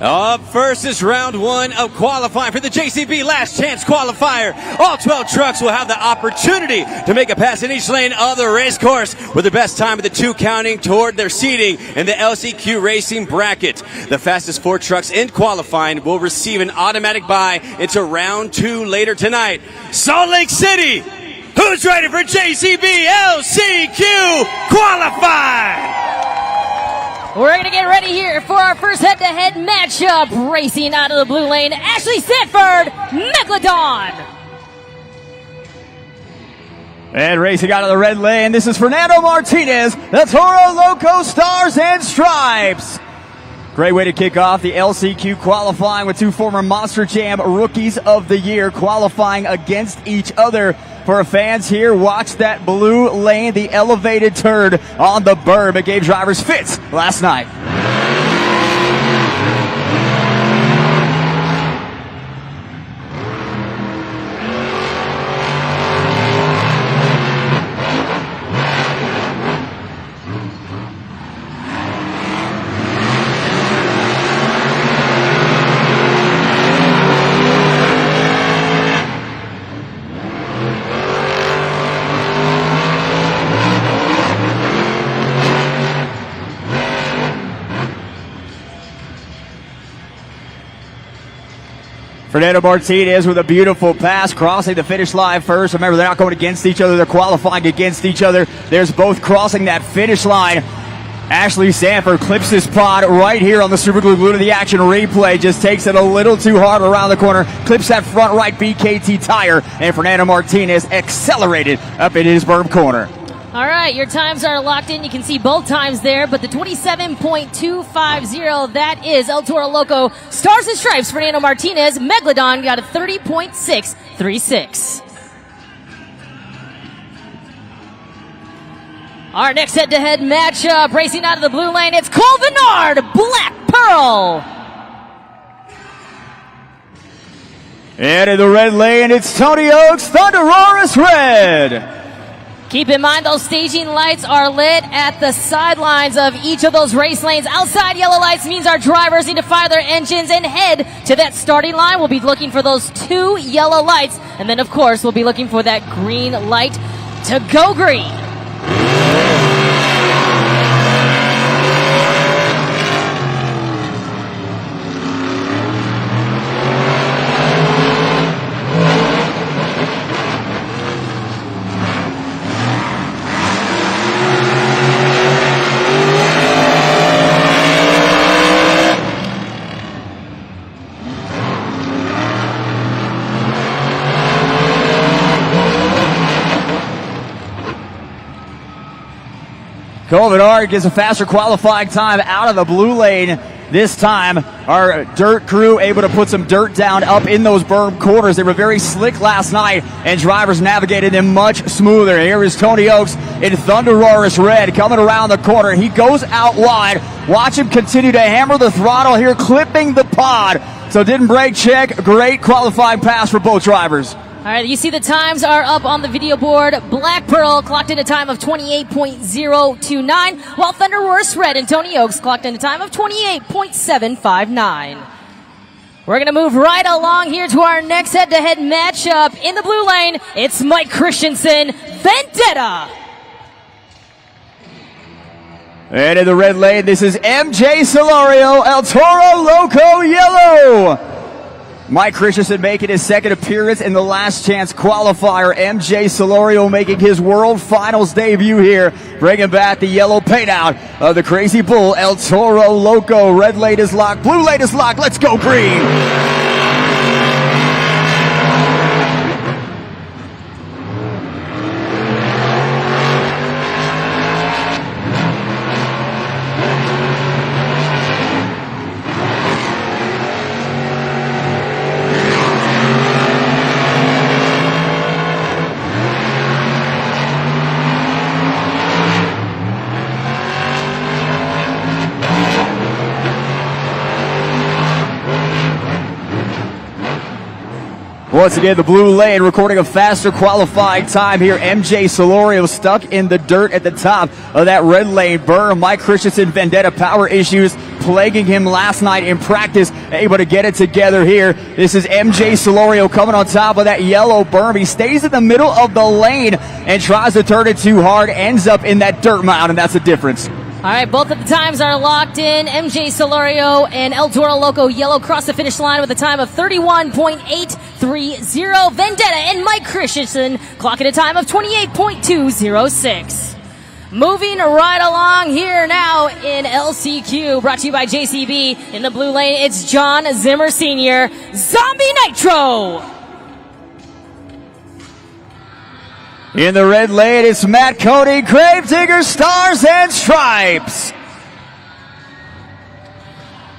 Up first is round one of qualifying for the JCB Last Chance Qualifier. All 12 trucks will have the opportunity to make a pass in each lane of the race course with the best time of the two counting toward their seating in the LCQ Racing bracket. The fastest 4 trucks in qualifying will receive an automatic bye into round 2 later tonight. Salt Lake City, who's ready for JCB LCQ Qualify? We're going to get ready here for our first head-to-head matchup. Racing out of the blue lane, Ashley Sanford, Megalodon. And racing out of the red lane, this is Fernando Martinez, the Toro Loco Stars and Stripes. Great way to kick off the LCQ qualifying with 2 former Monster Jam Rookies of the Year qualifying against each other. For our fans here, watch that blue lane, the elevated turn on the berm. It gave drivers fits last night. Fernando Martinez with a beautiful pass, crossing the finish line first. Remember, they're not going against each other, they're qualifying against each other. There's both crossing that finish line. Ashley Sanford clips this pod right here on the Super Glue to the Action replay. Just takes it a little too hard around the corner, clips that front right BKT tire, and Fernando Martinez accelerated up in his berm corner. All right, your times are locked in. You can see both times there, but the 27.250, that is El Toro Loco Stars and Stripes. Fernando Martinez, Megalodon got a 30.636. Our next head-to-head matchup, racing out of the blue lane, it's Cole Vennard, Black Pearl. And in the red lane, it's Tony Oaks, Thunderoris Red. Keep in mind, those staging lights are lit at the sidelines of each of those race lanes. Outside yellow lights means our drivers need to fire their engines and head to that starting line. We'll be looking for those 2 yellow lights. And then, of course, we'll be looking for that green light to go green. Cole Vennard gets a faster qualifying time out of the blue lane. This time, our dirt crew able to put some dirt down up in those berm corners. They were very slick last night, and drivers navigated them much smoother. Here is Tony Oaks in Thunderoris Red coming around the corner. He goes out wide. Watch him continue to hammer the throttle here, clipping the pod. So didn't brake check. Great qualifying pass for both drivers. All right, you see the times are up on the video board. Black Pearl clocked in a time of 28.029, while Thunderoris Red and Tony Oaks clocked in a time of 28.759. We're going to move right along here to our next head-to-head matchup. In the blue lane, it's Mike Christensen, Vendetta. And in the red lane, this is MJ Solorio, El Toro Loco Yellow. Mike Christensen making his second appearance in the Last Chance Qualifier. MJ Solorio making his World Finals debut here, bringing back the yellow paint out of the Crazy Bull, El Toro Loco. Red lane is locked, blue lane is locked, let's go green. Once again, the blue lane recording a faster qualifying time here. MJ Solorio stuck in the dirt at the top of that red lane berm. Mike Christensen, Vendetta power issues plaguing him last night in practice, able to get it together here. This is MJ Solorio coming on top of that yellow berm. He stays in the middle of the lane and tries to turn it too hard, ends up in that dirt mound, and that's the difference. All right, both of the times are locked in. MJ Solorio and El Toro Loco yellow cross the finish line with a time of 31.830. Vendetta and Mike Christensen clocking a time of 28.206. Moving right along here now in LCQ, brought to you by JCB. In the blue lane, it's John Zimmer Sr., Zombie Nitro. In the red lane, it's Matt Cody, Gravedigger Stars and Stripes.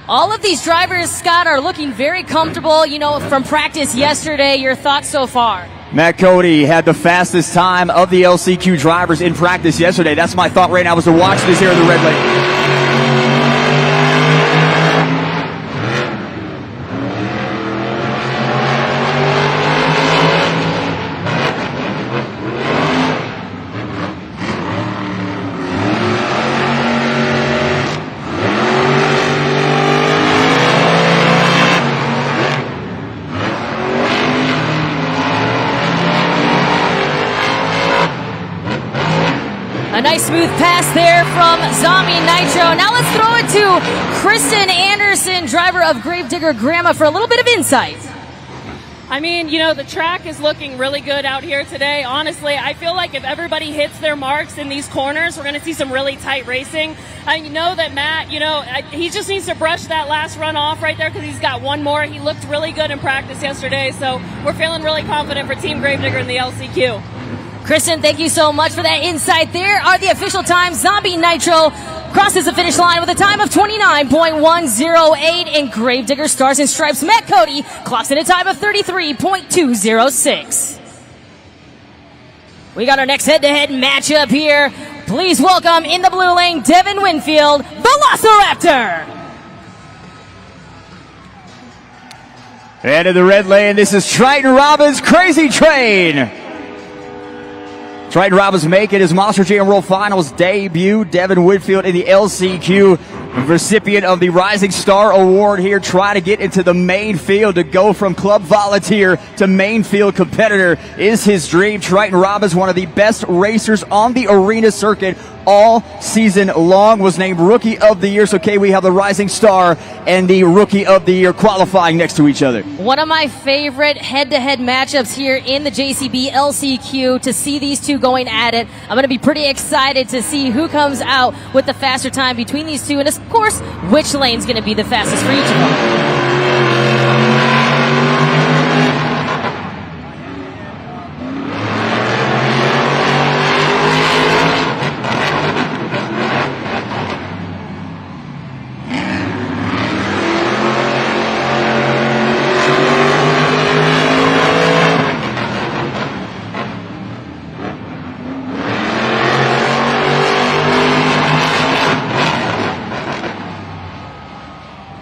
All of these drivers, Scott, are looking very comfortable, from practice yesterday. Your thoughts so far? Matt Cody had the fastest time of the LCQ drivers in practice yesterday. That's my thought right now as to watch this here in the red lane. Nice smooth pass there from Zombie Nitro. Now let's throw it to Kristen Anderson, driver of Gravedigger Grandma, for a little bit of insight. I mean, the track is looking really good out here today. Honestly, I feel like if everybody hits their marks in these corners, we're going to see some really tight racing. I know that Matt, he just needs to brush that last run off right there because he's got one more. He looked really good in practice yesterday, so we're feeling really confident for Team Gravedigger in the LCQ. Kristen, thank you so much for that insight. There are the official times. Zombie Nitro crosses the finish line with a time of 29.108, and Gravedigger Stars and Stripes Matt Cody clocks in a time of 33.206. We got our next head-to-head matchup here. Please welcome in the blue lane, Devin Winfield, Velociraptor. And in the red lane, this is Triton Robbins, Crazy Train. Triton Robbins making his Monster Jam World Finals debut. Devin Winfield in the LCQ, recipient of the Rising Star Award here, trying to get into the main field to go from club volunteer to main field competitor is his dream. Triton Robbins, one of the best racers on the arena circuit all season long, was named Rookie of the Year. So, Kay, we have the Rising Star and the Rookie of the Year qualifying next to each other. One of my favorite head-to-head matchups here in the JCB LCQ, to see these two going at it. I'm going to be pretty excited to see who comes out with the faster time between these two, and of course, which lane's going to be the fastest for each of them.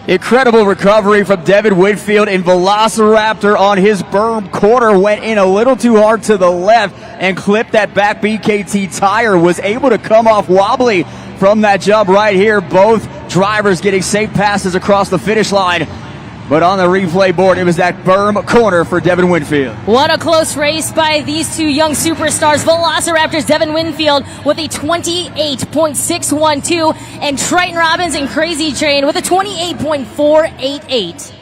Incredible recovery from Devin Winfield in Velociraptor on his berm corner. Went in a little too hard to the left and clipped that back BKT tire. Was able to come off wobbly from that jump right here. Both drivers getting safe passes across the finish line. But on the replay board, it was that berm corner for Devin Winfield. What a close race by these two young superstars. Velociraptors, Devin Winfield with a 28.612, and Triton Robbins and Crazy Train with a 28.488.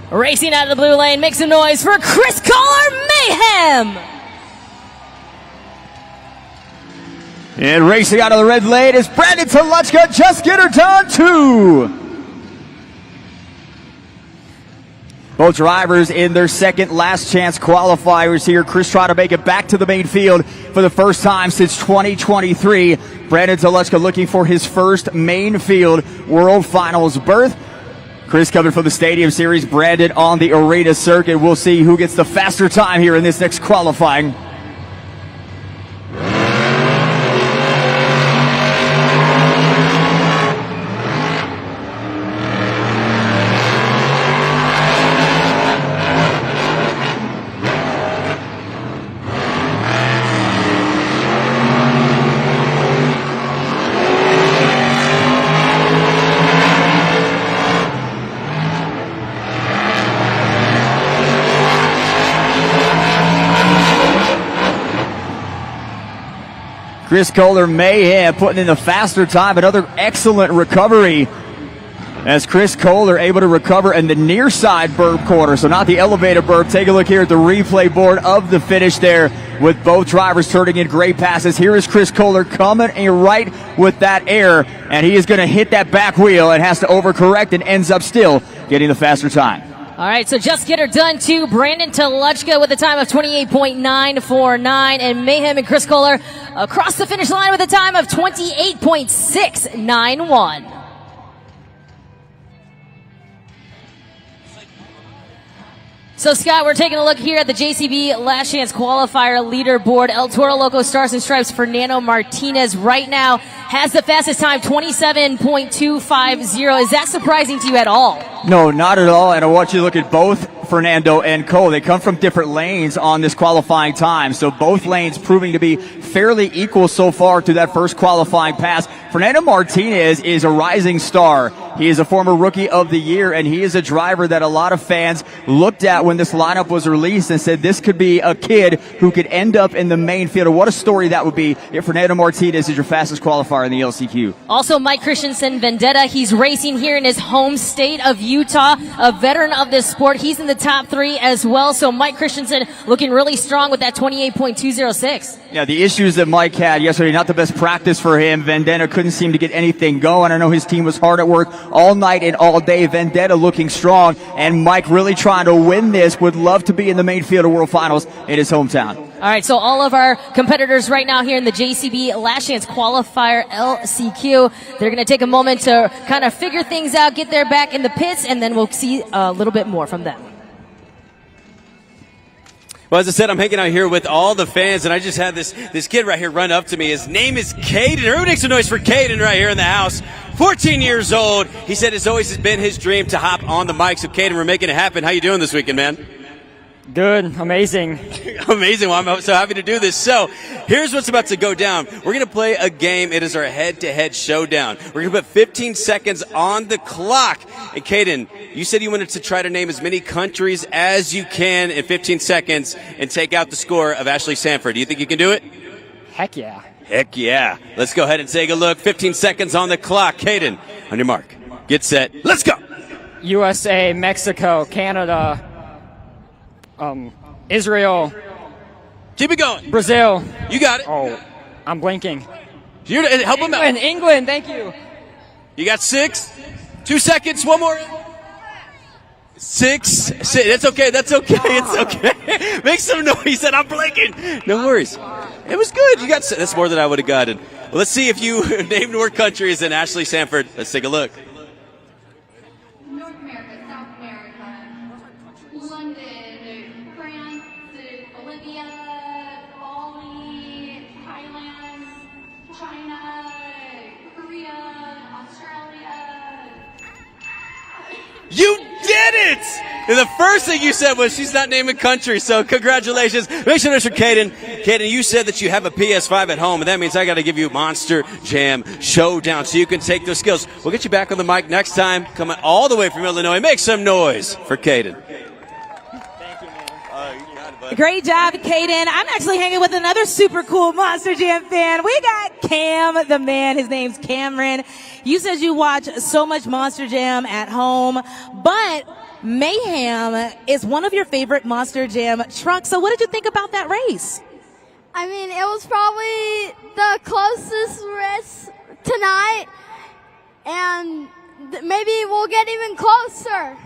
Racing out of the blue lane, make some noise for Chris Collar Mayhem! And racing out of the red lane is Brandon Toluchka, Just Get Her Done 2. Both drivers in their second last chance qualifiers here. Chris trying to make it back to the main field for the first time since 2023. Brandon Toluchka looking for his first main field World Finals berth. Chris coming from the Stadium Series, Brandon on the arena circuit. We'll see who gets the faster time here in this next qualifying. Chris Kohler Mayhem putting in the faster time. Another excellent recovery as Chris Kohler able to recover in the near side burp corner. So not the elevated burp. Take a look here at the replay board of the finish there with both drivers turning in great passes. Here is Chris Kohler coming in right with that air, and he is going to hit that back wheel and has to overcorrect and ends up still getting the faster time. All right, so Just Get Her Done to Brandon Teluchka with a time of 28.949, and Mayhem and Chris Kohler across the finish line with a time of 28.691. So, Scott, we're taking a look here at the JCB Last Chance Qualifier leaderboard. El Toro Loco Stars and Stripes Fernando Martinez right now has the fastest time, 27.250. Is that surprising to you at all? No, not at all. And I want you to look at both Fernando and Cole. They come from different lanes on this qualifying time. So both lanes proving to be fairly equal so far to that first qualifying pass. Fernando Martinez is a rising star. He is a former Rookie of the Year, and he is a driver that a lot of fans looked at when this lineup was released and said this could be a kid who could end up in the main field. What a story that would be if Fernando Martinez is your fastest qualifier in the LCQ. Also, Mike Christensen Vendetta. He's racing here in his home state of Utah, a veteran of this sport. He's in the top 3 as well. So Mike Christensen looking really strong with that 28.206. Yeah, the issues that Mike had yesterday, not the best practice for him. Vendetta couldn't seem to get anything going. I know his team was hard at work all night and all day. Vendetta looking strong, and Mike really trying to win this. Would love to be in the main field of World Finals in his hometown. All right, so all of our competitors right now here in the JCB Last Chance Qualifier LCQ, they're going to take a moment to kind of figure things out, get their back in the pits, and then we'll see a little bit more from them. Well, as I said, I'm hanging out here with all the fans, and I just had this kid right here run up to me. His name is Caden. Everybody make some noise for Caden right here in the house. 14 years old. He said it's always been his dream to hop on the mic. So, Caden, we're making it happen. How you doing this weekend, man? Good. Amazing. Amazing. Well, I'm so happy to do this. So here's what's about to go down. We're going to play a game. It is our head-to-head showdown. We're going to put 15 seconds on the clock. And Caden, you said you wanted to try to name as many countries as you can in 15 seconds and take out the score of Ashley Sanford. Do you think you can do it? Heck yeah. Heck yeah. Let's go ahead and take a look. 15 seconds on the clock. Caden, on your mark. Get set. Let's go. USA, Mexico, Canada, Israel. Keep it going. Brazil. You got it. Oh, I'm blinking. Help him out. England, thank you. You got 6. 2 seconds. One more. 6. That's okay. That's okay. It's okay. Make some noise. He said, I'm blinking. No worries. It was good. You got. That's more than I would have gotten. Well, let's see if you named more countries than Ashley Sanford. Let's take a look. North America, South America, London, France, Bolivia, Bali, Thailand, China, Korea, Australia. You did it! And the first thing you said was she's not naming countries, so congratulations. Make sure for Caden. Caden, you said that you have a PS5 at home, and that means I got to give you Monster Jam Showdown so you can take those skills. We'll get you back on the mic next time. Coming all the way from Illinois. Make some noise for Caden. Great job, Caden. I'm actually hanging with another super cool Monster Jam fan. We got Cam, the man. His name's Cameron. You said you watch so much Monster Jam at home, but Mayhem is one of your favorite Monster Jam trucks. So what did you think about that race? I mean, it was probably the closest race tonight, and maybe we'll get even closer.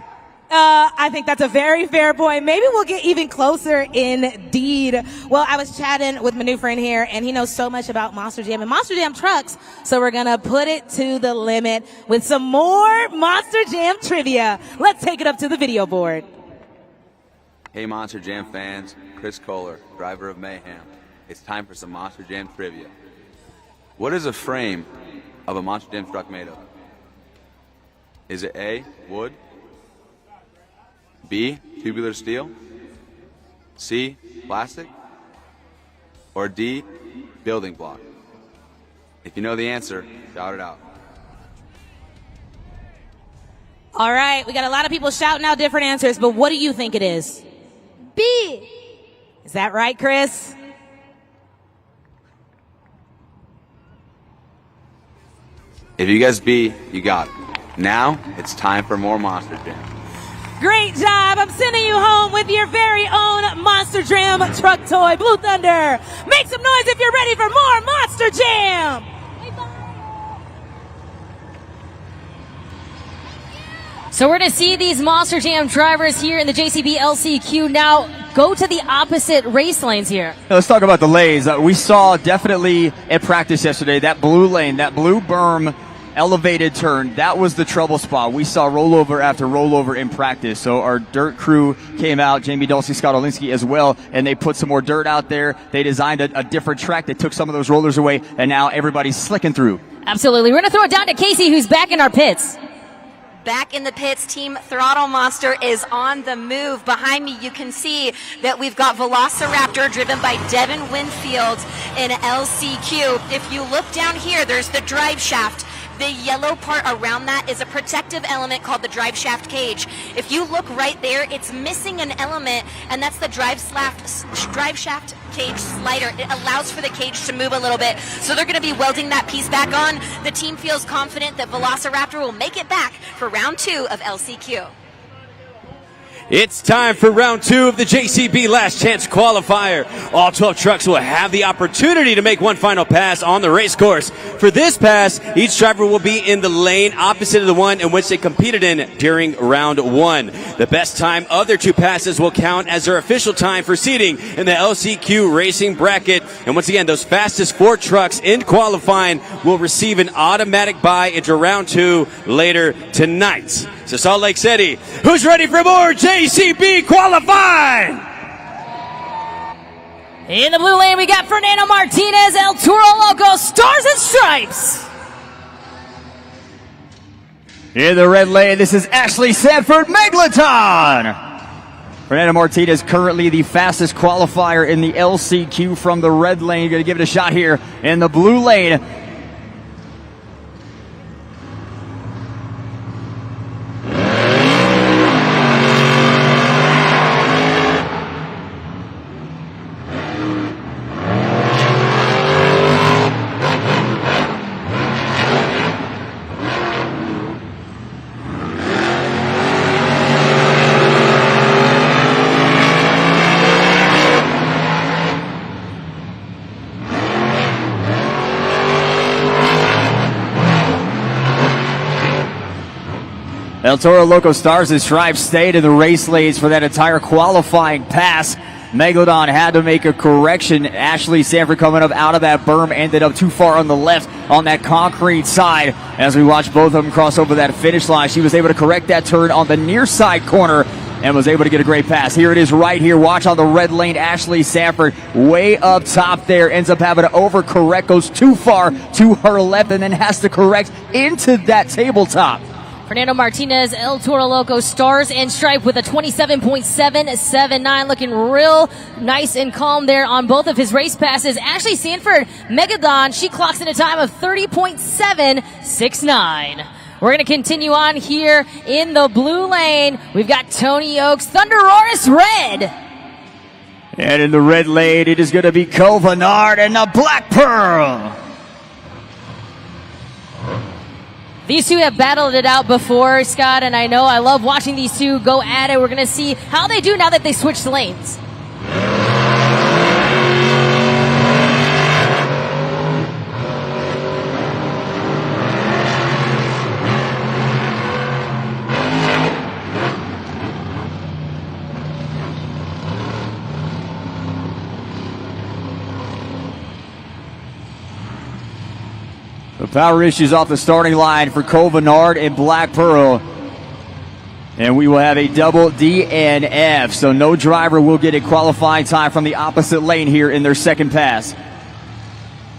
I think that's a very fair point. Maybe we'll get even closer indeed. Well, I was chatting with my new friend here, and he knows so much about Monster Jam and Monster Jam trucks, so we're going to put it to the limit with some more Monster Jam trivia. Let's take it up to the video board. Hey Monster Jam fans, Chris Kohler, driver of Mayhem. It's time for some Monster Jam trivia. What is a frame of a Monster Jam truck made of? Is it A, wood? B, tubular steel? C, plastic? Or D, building block? If you know the answer, shout it out. All right, we got a lot of people shouting out different answers, but what do you think it is? B. Is that right, Chris? If you guys B, you got it. Now, it's time for more Monster Jam. Great job. I'm sending you home with your very own Monster Jam truck toy, Blue Thunder. Make some noise if you're ready for more Monster Jam. So we're going to see these Monster Jam drivers here in the JCB LCQ now go to the opposite race lanes here. Now, let's talk about the lanes. We saw definitely at practice yesterday that blue lane, that blue berm elevated turn, that was the trouble spot. We saw rollover after rollover in practice. So our dirt crew came out, Jamie Dulce, Scott Olinsky as well, and they put some more dirt out there. They designed a different track. They took some of those rollers away, and now everybody's slicking through. Absolutely. We're going to throw it down to Casey, who's back in our pits. Back in the pits, Team Throttle Monster is on the move. Behind me, you can see that we've got Velociraptor driven by Devin Winfield in LCQ. If you look down here, there's the drive shaft. The yellow part around that is a protective element called the drive shaft cage. If you look right there, it's missing an element, and that's the drive shaft cage slider. It allows for the cage to move a little bit. So they're going to be welding that piece back on. The team feels confident that Velociraptor will make it back for round 2 of LCQ. It's time for round 2 of the JCB Last Chance Qualifier. All 12 trucks will have the opportunity to make one final pass on the race course. For this pass, each driver will be in the lane opposite of the one in which they competed in during round 1. The best time of their 2 passes will count as their official time for seating in the LCQ racing bracket. And once again, those fastest 4 trucks in qualifying will receive an automatic bye into round 2 later tonight. So Salt Lake City, who's ready for more JCB qualifying? In the blue lane, we got Fernando Martinez, El Toro Loco, Stars and Stripes. In the red lane, this is Ashley Sanford, Megalodon. Fernando Martinez, currently the fastest qualifier in the LCQ from the red lane. Going to give it a shot here in the blue lane. El Toro Loco Stars and Stripes stayed in the race lanes for that entire qualifying pass. Megalodon had to make a correction. Ashley Sanford coming up out of that berm ended up too far on the left on that concrete side. As we watch both of them cross over that finish line, she was able to correct that turn on the near side corner and was able to get a great pass. Here it is right here. Watch on the red lane. Ashley Sanford way up top there. Ends up having to overcorrect. Goes too far to her left and then has to correct into that tabletop. Fernando Martinez, El Toro Loco, Stars and Stripe with a 27.779, looking real nice and calm there on both of his race passes. Ashley Sanford, Megalodon, she clocks in a time of 30.769. We're going to continue on here in the blue lane. We've got Tony Oaks, Thunderoris Red. And in the red lane, it is going to be Covanard and the Black Pearl. These two have battled it out before, Scott, and I know I love watching these two go at it. We're going to see how they do now that they switched lanes. The power issues off the starting line for Covanard and Black Pearl. And we will have a double DNF. So no driver will get a qualifying time from the opposite lane here in their second pass.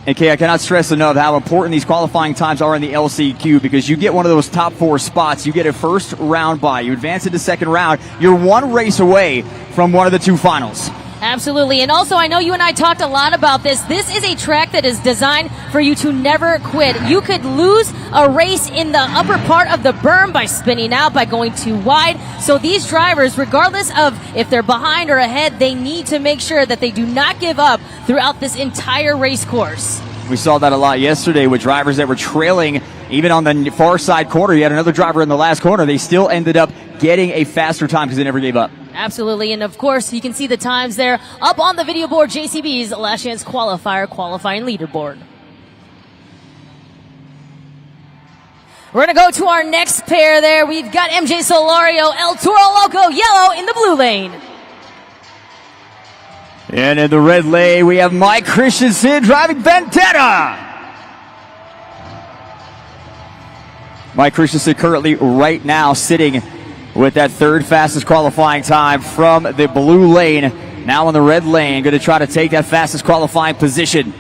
And Kay, I cannot stress enough how important these qualifying times are in the LCQ, because you get one of those top 4 spots, you get a first round bye. You advance into second round, you're one race away from one of the 2 finals. Absolutely. And also, I know you and I talked a lot about this. This is a track that is designed for you to never quit. You could lose a race in the upper part of the berm by spinning out, by going too wide. So these drivers, regardless of if they're behind or ahead, they need to make sure that they do not give up throughout this entire race course. We saw that a lot yesterday with drivers that were trailing even on the far side corner, you had another driver in the last corner. They still ended up getting a faster time because they never gave up. Absolutely, and of course, you can see the times there up on the video board, JCB's Last Chance Qualifier qualifying leaderboard. We're going to go to our next pair there. We've got MJ Solario, El Toro Loco, yellow in the blue lane. And in the red lane, we have Mike Christensen driving Vendetta. Mike Christensen currently right now sitting with that third fastest qualifying time from the blue lane. Now in the red lane, going to try to take that fastest qualifying position.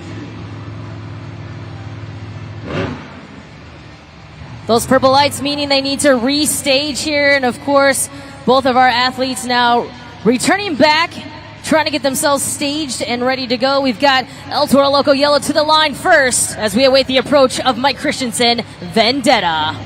Those purple lights meaning they need to restage here. And of course, both of our athletes now returning back, trying to get themselves staged and ready to go. We've got El Toro Loco yellow to the line first as we await the approach of Mike Christensen, Vendetta.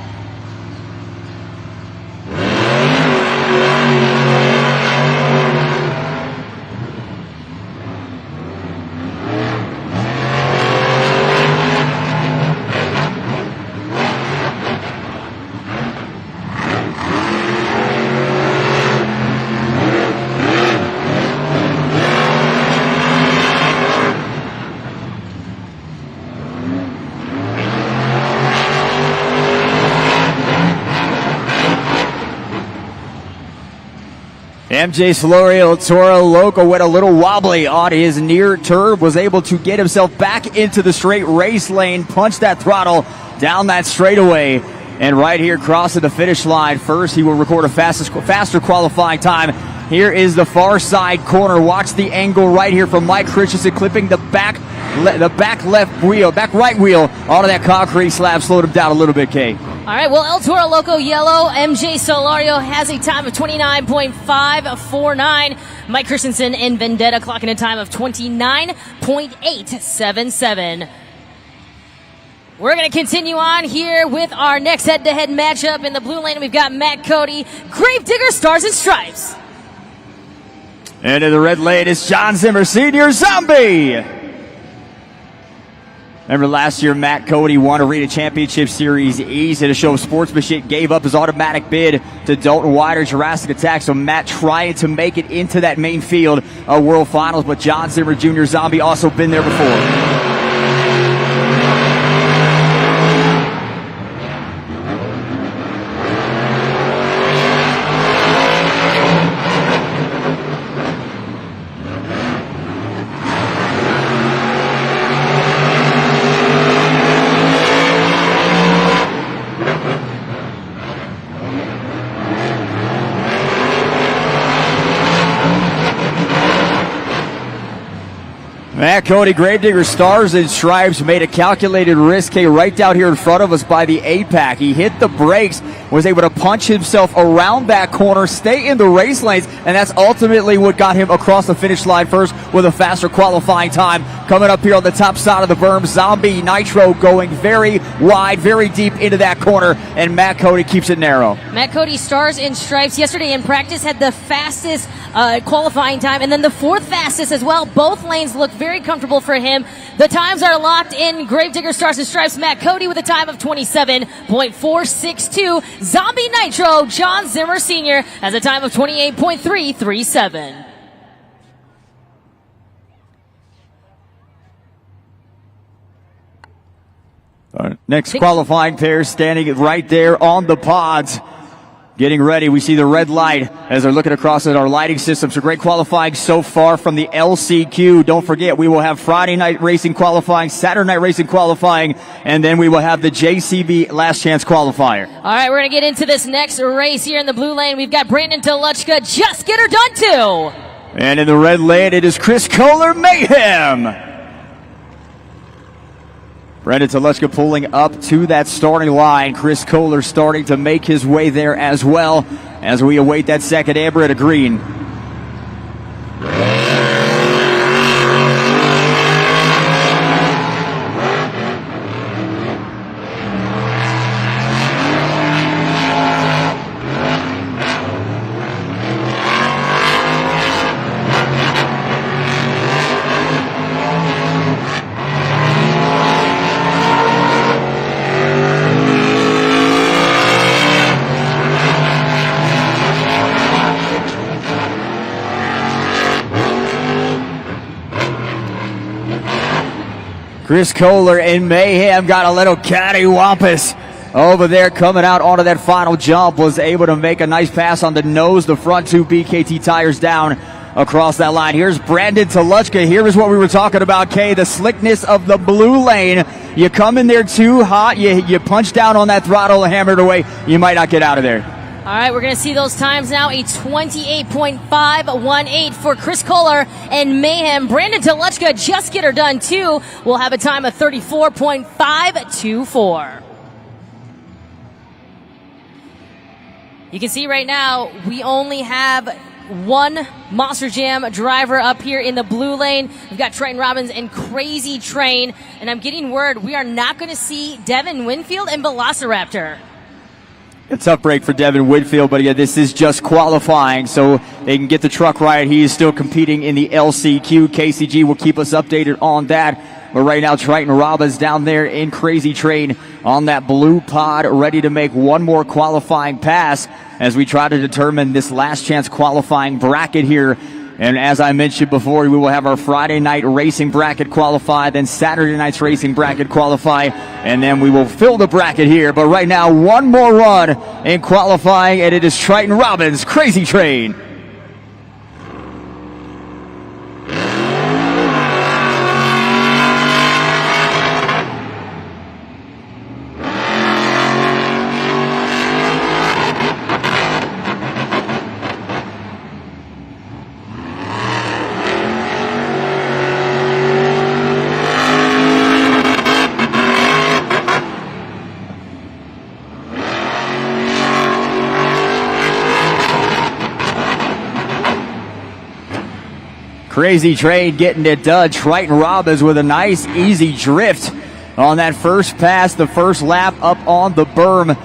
MJ Solario, Toro Loco went a little wobbly on his near turn, was able to get himself back into the straight race lane, punch that throttle down that straightaway, and right here crossing the finish line. First, he will record a faster qualifying time. Here is the far side corner. Watch the angle right here from Mike Christensen, clipping the back right wheel onto that concrete slab, slowed him down a little bit, Kay. All right, well, El Toro Loco yellow, MJ Solario has a time of 29.549. Mike Christensen and Vendetta clocking a time of 29.877. We're going to continue on here with our next head-to-head matchup. In the blue lane, we've got Matt Cody, Gravedigger Stars and Stripes. And in the red lane is John Zimmer Sr. Zombie. Remember last year, Matt Cody won Arena Championship Series East at a show of sportsmanship, gave up his automatic bid to Dalton Wider Jurassic Attack. So Matt trying to make it into that main field of World Finals, but John Zimmer Jr. Zombie also been there before. Matt Cody, Gravedigger Stars and Stripes made a calculated risk right down here in front of us by the 8-pack. He hit the brakes, was able to punch himself around that corner, stay in the race lanes, and that's ultimately what got him across the finish line first with a faster qualifying time. Coming up here on the top side of the berm, Zombie Nitro going very wide, very deep into that corner, and Matt Cody keeps it narrow. Matt Cody, Stars and Stripes, yesterday in practice had the fastest qualifying time and then the fourth fastest as well. Both lanes look very comfortable for him. The times are locked in. Gravedigger Stars and Stripes, Matt Cody with a time of 27.462. Zombie Nitro, John Zimmer Sr. has a time of 28.337. Our next qualifying pair standing right there on the pods. Getting ready. We see the red light as they're looking across at our lighting system. So great qualifying so far from the LCQ. Don't forget, we will have Friday night racing qualifying, Saturday night racing qualifying, and then we will have the JCB Last Chance Qualifier. All right, we're going to get into this next race here in the blue lane. We've got Brandon Deluchka, Just Get Her Done too. And in the red lane, it is Chris Kohler Mayhem. Brandon Deluchka pulling up to that starting line. Chris Kohler starting to make his way there as well as we await that second amber at a green. Chris Kohler and Mayhem got a little cattywampus over there coming out onto that final jump. Was able to make a nice pass on the nose. The front two BKT tires down across that line. Here's Brandon Toluchka. Here is what we were talking about, Kay. The slickness of the blue lane. You come in there too hot. You punch down on that throttle and hammer it away. You might not get out of there. All right, we're going to see those times now. A 28.518 for Chris Kohler and Mayhem. Brandon Toluchka, just get her done too, will have a time of 34.524. You can see right now, we only have one Monster Jam driver up here in the blue lane. We've got Triton Robbins and Crazy Train. And I'm getting word we are not going to see Devin Winfield and Velociraptor. A tough break for Devin Winfield, but again, this is just qualifying, so they can get the truck right. He is still competing in the LCQ. KCG will keep us updated on that. But right now, Triton Robbins down there in Crazy Train on that blue pod, ready to make one more qualifying pass as we try to determine this last chance qualifying bracket here. And as I mentioned before, we will have our Friday night racing bracket qualify, then Saturday night's racing bracket qualify, and then we will fill the bracket here. But right now, one more run in qualifying, and it is Triton Robbins, Crazy Train. Crazy Train getting it done. Triton Robbins with a nice, easy drift on that first pass, the first lap up on the berm.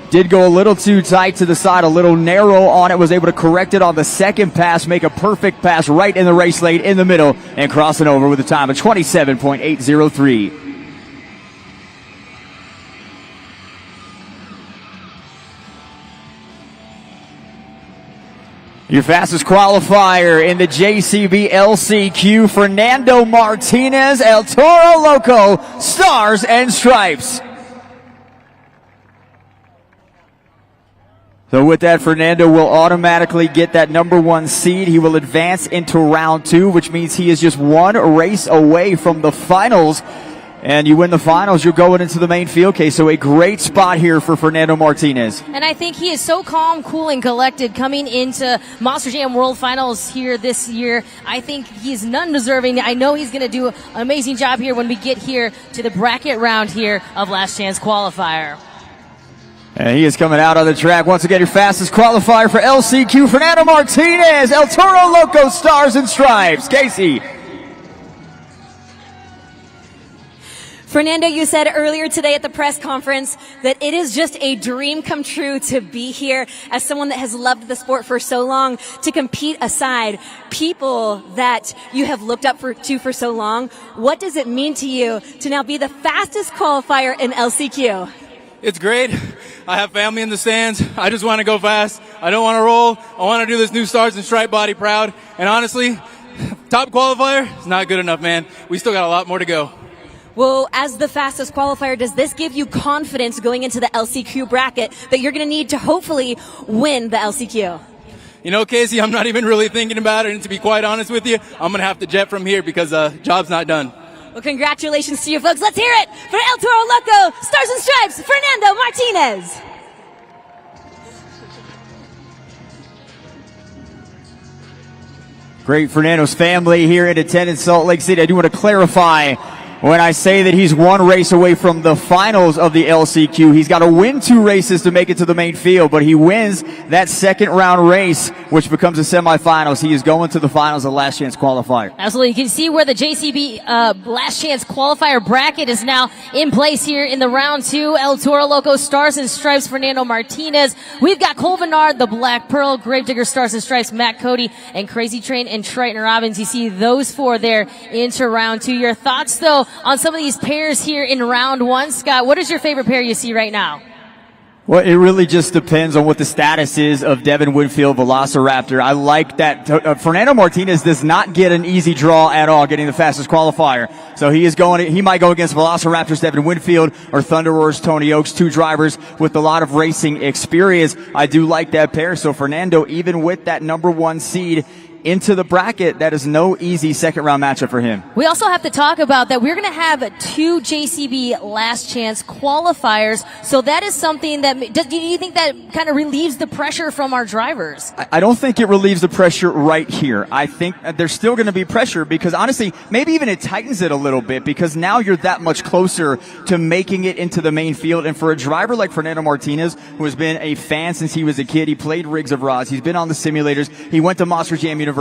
Did go a little too tight to the side, a little narrow on it. Was able to correct it on the second pass, make a perfect pass right in the race lane in the middle, and crossing over with a time of 27.803. Your fastest qualifier in the JCB LCQ, Fernando Martinez, El Toro Loco, Stars and Stripes. So with that, Fernando will automatically get that number one seed. He will advance into round two, which means he is just one race away from the finals. And you win the finals, you're going into the main field case. So a great spot here for Fernando Martinez. And I think he is so calm, cool, and collected coming into Monster Jam World Finals here this year. I think he's none deserving. I know he's going to do an amazing job here when we get here to the bracket round here of Last Chance Qualifier. And he is coming out on the track. Once again, your fastest qualifier for LCQ, Fernando Martinez, El Toro Loco, Stars and Stripes. Casey. Fernando, you said earlier today at the press conference that it is just a dream come true to be here as someone that has loved the sport for so long, to compete aside people that you have looked up to for so long. What does it mean to you to now be the fastest qualifier in LCQ? It's great. I have family in the stands. I just want to go fast. I don't want to roll. I want to do this new Stars and Stripe body proud. And honestly, top qualifier is not good enough, man. We still got a lot more to go. Well, as the fastest qualifier, does this give you confidence going into the LCQ bracket that you're going to need to hopefully win the LCQ? You know, Casey, I'm not even really thinking about it. And to be quite honest with you, I'm going to have to jet from here because job's not done. Well, congratulations to you folks. Let's hear it for El Toro Loco, Stars and Stripes, Fernando Martinez. Great Fernando's family here in attendance, Salt Lake City. I do want to clarify when I say that he's one race away from the finals of the LCQ. He's got to win 2 races to make it to the main field, but he wins that second round race, which becomes a semifinals. He is going to the finals of Last Chance Qualifier. Absolutely. You can see where the JCB Last Chance Qualifier bracket is now in place here in the round 2. El Toro Loco, Stars and Stripes, Fernando Martinez. We've got Cole Bernard, the Black Pearl, Gravedigger, Stars and Stripes, Matt Cody, and Crazy Train and Triton Robbins. You see those 4 there into round 2. Your thoughts, though, on some of these pairs here in round 1. Scott, what is your favorite pair you see right now? Well, it really just depends on what the status is of Devin Winfield, Velociraptor. I like that Fernando Martinez does not get an easy draw at all, getting the fastest qualifier. So he might go against Velociraptor's Devin Winfield or Thunder Roar's Tony Oaks, two drivers with a lot of racing experience. I do like that pair. So Fernando, even with that number 1 seed into the bracket, that is no easy second round matchup for him. We also have to talk about that we're going to have 2 JCB last chance qualifiers. So that is something that, do you think that kind of relieves the pressure from our drivers? I don't think it relieves the pressure right here. I think there's still going to be pressure because honestly, maybe even it tightens it a little bit because now you're that much closer to making it into the main field. And for a driver like Fernando Martinez, who has been a fan since he was a kid, he played rigs of rods, he's been on the simulators, he went to Monster Jam University.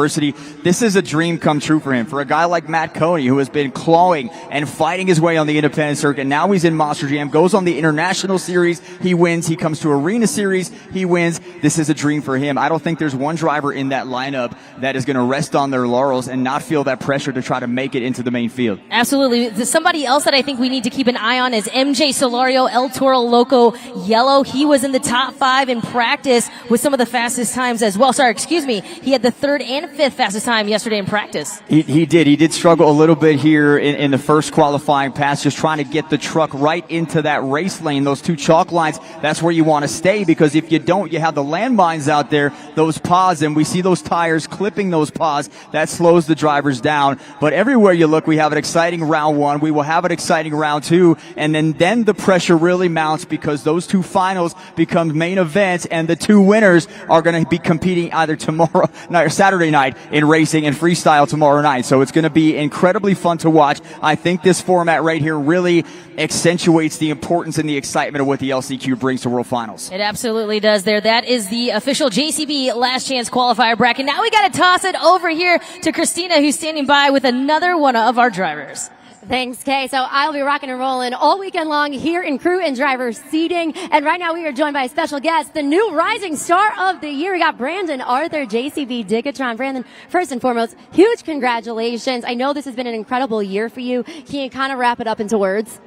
This is a dream come true for him. For a guy like Matt Coney, who has been clawing and fighting his way on the independent circuit, now he's in Monster Jam, goes on the International Series, he wins, he comes to Arena Series, he wins. This is a dream for him. I don't think there's one driver in that lineup that is going to rest on their laurels and not feel that pressure to try to make it into the main field. Absolutely. Somebody else that I think we need to keep an eye on is MJ Solario, El Toro Loco Yellow. He was in the top 5 in practice with some of the fastest times as well. He had the 3rd and 5th fastest time yesterday in practice. He did struggle a little bit here in the first qualifying pass, just trying to get the truck right into that race lane. Those 2 chalk lines, that's where you want to stay, because if you don't, you have the landmines out there, those paws, and we see those tires clipping those paws. That slows the drivers down. But everywhere you look, we have an exciting round 1. We will have an exciting round 2, and then the pressure really mounts because those 2 finals become main events, and the 2 winners are going to be competing either tomorrow night or Saturday night in racing and freestyle tomorrow night. So it's going to be incredibly fun to watch. I think this format right here really accentuates the importance and the excitement of what the LCQ brings to World Finals. It absolutely does there. That is the official JCB last chance qualifier bracket. Now we got to toss it over here to Christina, who's standing by with another one of our drivers. Thanks, Kay. So I'll be rocking and rolling all weekend long here in crew and driver seating. And right now we are joined by a special guest, the new rising star of the year. We got Brandon Arthur, JCB Digatron. Brandon, first and foremost, huge congratulations. I know this has been an incredible year for you. Can you kind of wrap it up into words?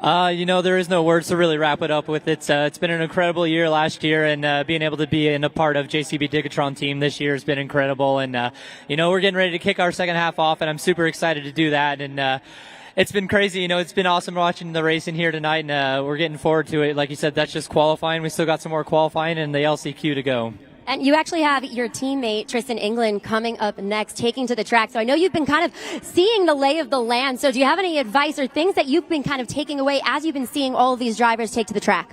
There is no words to really wrap it up with. It's been an incredible year last year, and being able to be in a part of JCB Digatron team this year has been incredible. And we're getting ready to kick our second half off, and I'm super excited to do that. And it's been crazy. It's been awesome watching the racing here tonight, and we're getting forward to it. Like you said, that's just qualifying. We still got some more qualifying and the LCQ to go. And you actually have your teammate, Tristan England, coming up next, taking to the track. So I know you've been kind of seeing the lay of the land. So do you have any advice or things that you've been kind of taking away as you've been seeing all of these drivers take to the track?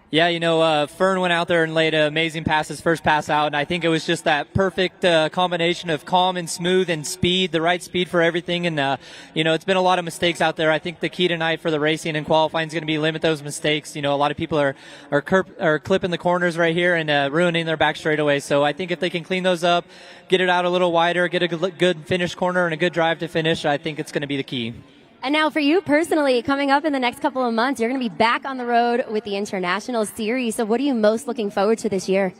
Yeah, Fern went out there and laid an amazing pass, his first pass out, and I think it was just that perfect combination of calm and smooth and speed, the right speed for everything. And, it's been a lot of mistakes out there. I think the key tonight for the racing and qualifying is going to be limit those mistakes. A lot of people are clipping the corners right here and ruining their back straightaway. So I think if they can clean those up, get it out a little wider, get a good finish corner and a good drive to finish, I think it's going to be the key. And now for you personally, coming up in the next couple of months, you're going to be back on the road with the International Series. So what are you most looking forward to this year?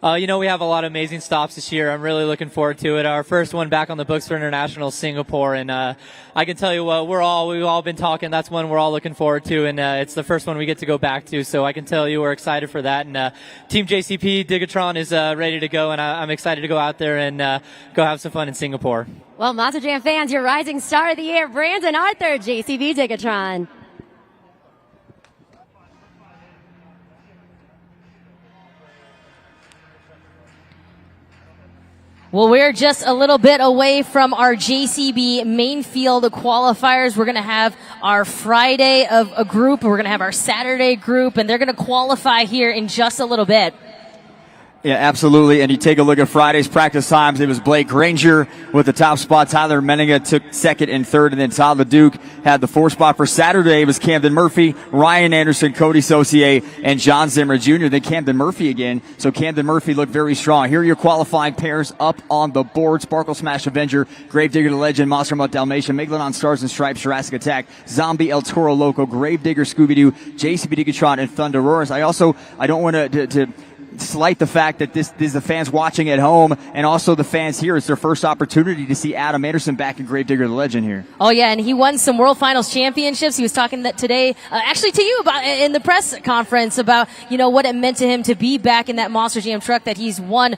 We have a lot of amazing stops this year. I'm really looking forward to it. Our first one back on the books for International Singapore. And I can tell you what, we've all been talking. That's one we're all looking forward to. And it's the first one we get to go back to. So I can tell you we're excited for that. And Team JCP Digatron is ready to go. And I'm excited to go out there and go have some fun in Singapore. Well, Monster Jam fans, your rising star of the year, Brandon Arthur, JCB Digatron. Well, we're just a little bit away from our JCB main field qualifiers. We're going to have our Friday of a group, and we're going to have our Saturday group, and they're going to qualify here in just a little bit. Yeah, absolutely. And you take a look at Friday's practice times. It was Blake Granger with the top spot. Tyler Menninga took second and third. And then Todd LeDuc had the fourth spot. For Saturday, it was Camden Murphy, Ryan Anderson, Cody Saucier, and John Zimmer Jr. Then Camden Murphy again. So Camden Murphy looked very strong. Here are your qualifying pairs up on the board. Sparkle Smash Avenger, Gravedigger the Legend, Monster Mutt Dalmatian, Megalodon Stars and Stripes, Jurassic Attack, Zombie El Toro Loco, Gravedigger Scooby-Doo, JCB Digatron, and Thunder Roars. I don't want to slight the fact that this is the fans watching at home and also the fans here. It's their first opportunity to see Adam Anderson back in Gravedigger the Legend here. Oh yeah, and he won some World Finals championships. He was talking that today, actually to you about in the press conference about, you know, what it meant to him to be back in that Monster Jam truck that he's won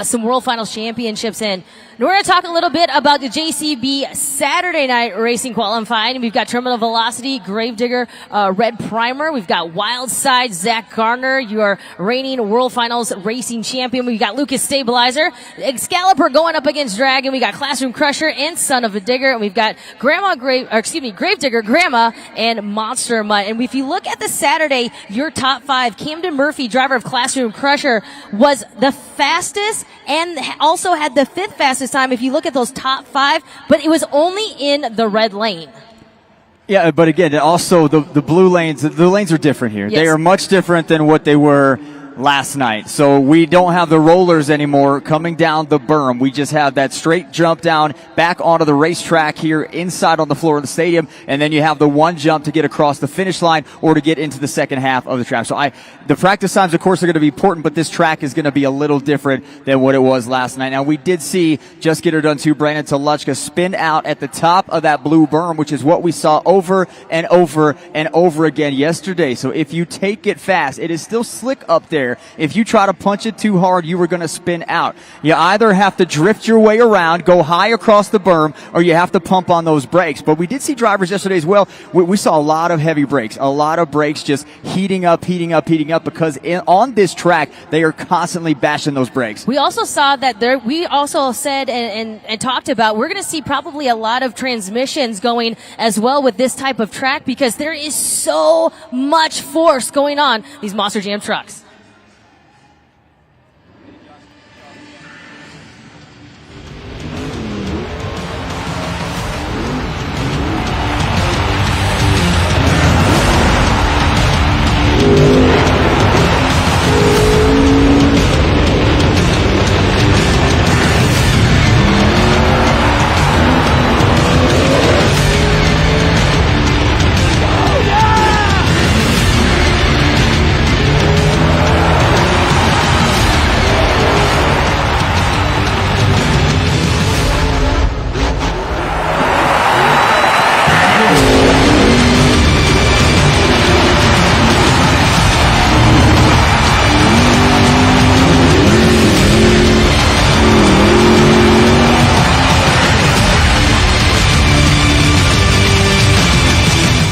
some World Finals championships in. And we're going to talk a little bit about the JCB Saturday night racing qualifying. We've got Terminal Velocity, Gravedigger, Red Primer. We've got Wildside, Zach Garner, your reigning World Finals racing champion. We've got Lucas Stabilizer, Excalibur going up against Dragon. We got Classroom Crusher and Son of a Digger. And we've got Gravedigger, Grandma, and Monster Mutt. And if you look at the Saturday, your top five, Camden Murphy, driver of Classroom Crusher, was the fastest and also had the fifth fastest time if you look at those top five, but it was only in the red lane. Yeah, but again, also the blue lanes, the lanes are different here. Yes. They are much different than what they were last night. So we don't have the rollers anymore coming down the berm. We just have that straight jump down back onto the racetrack here inside on the floor of the stadium, and then you have the one jump to get across the finish line or to get into the second half of the track. So the practice times, of course, are going to be important, but this track is going to be a little different than what it was last night. Now, we did see Just Get Her Done 2, Brandon Toluchka, spin out at the top of that blue berm, which is what we saw over and over and over again yesterday. So if you take it fast, it is still slick up there. If you try to punch it too hard, you are going to spin out. You either have to drift your way around, go high across the berm, or you have to pump on those brakes. But we did see drivers yesterday as well. We saw a lot of heavy brakes, a lot of brakes just heating up because on this track, they are constantly bashing those brakes. We also saw that we also said and talked about, we're going to see probably a lot of transmissions going as well with this type of track because there is so much force going on these Monster Jam trucks.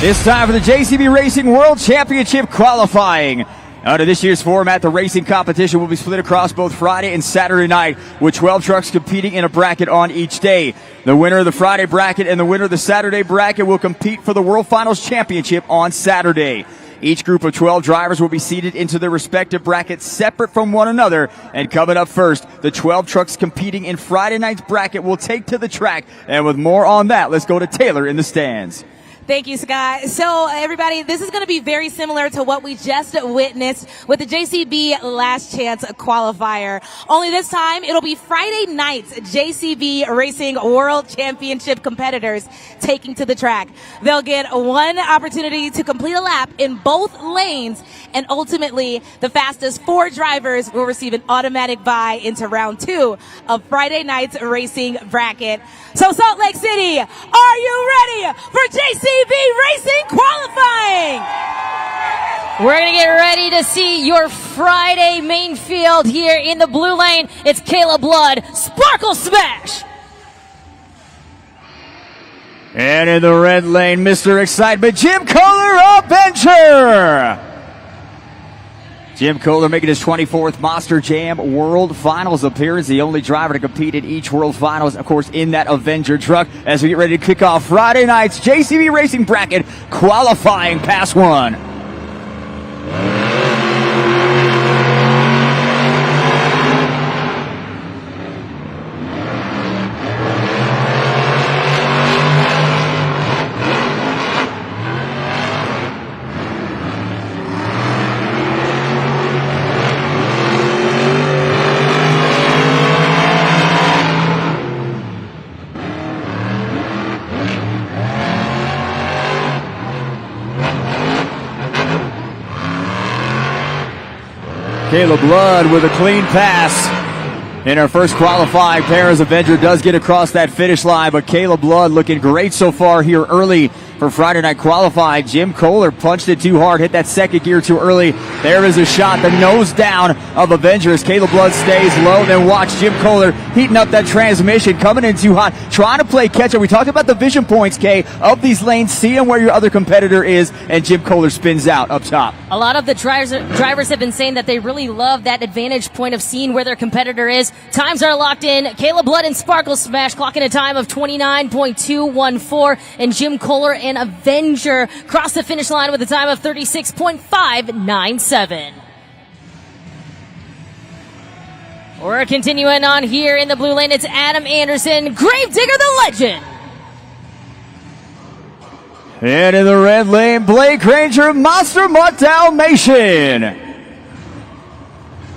It's time for the JCB Racing World Championship qualifying. Under this year's format, the racing competition will be split across both Friday and Saturday night, with 12 trucks competing in a bracket on each day. The winner of the Friday bracket and the winner of the Saturday bracket will compete for the World Finals Championship on Saturday. Each group of 12 drivers will be seated into their respective brackets separate from one another. And coming up first, the 12 trucks competing in Friday night's bracket will take to the track. And with more on that, let's go to Taylor in the stands. Thank you, Scott. So, everybody, this is going to be very similar to what we just witnessed with the JCB Last Chance qualifier. Only this time, it'll be Friday night's JCB Racing World Championship competitors taking to the track. They'll get one opportunity to complete a lap in both lanes, and ultimately, the fastest 4 drivers will receive an automatic bye into round 2 of Friday night's racing bracket. So, Salt Lake City, are you ready for JCB Racing qualifying? We're going to get ready to see your Friday main field here in the blue lane. It's Caleb Blood, Sparkle Smash. And in the red lane, Mr. Excitement, Jim Kohler, Avenger. Jim Kohler making his 24th Monster Jam World Finals appearance, the only driver to compete in each World Finals, of course, in that Avenger truck, as we get ready to kick off Friday night's JCB Racing Bracket qualifying Pass 1. Caleb Blood with a clean pass. In our first qualifying pair, as Avenger does get across that finish line, but Caleb Blood looking great so far here early for Friday night qualifying. Jim Kohler punched it too hard, hit that second gear too early. There is a shot, the nose down of Avenger as Caleb Blood stays low. Then watch Jim Kohler heating up that transmission, coming in too hot, trying to play catch up. We talked about the vision points, Kay, of these lanes, seeing where your other competitor is, and Jim Kohler spins out up top. A lot of the drivers have been saying that they really love that advantage point of seeing where their competitor is. Times are locked in. Caleb Blood and Sparkle Smash clocking a time of 29.214, and Jim Kohler and Avenger cross the finish line with a time of 36.597. We're continuing on here in the blue lane. It's Adam Anderson, Gravedigger the Legend. And in the red lane, Blake Ranger, Monster Mutt Dalmatian.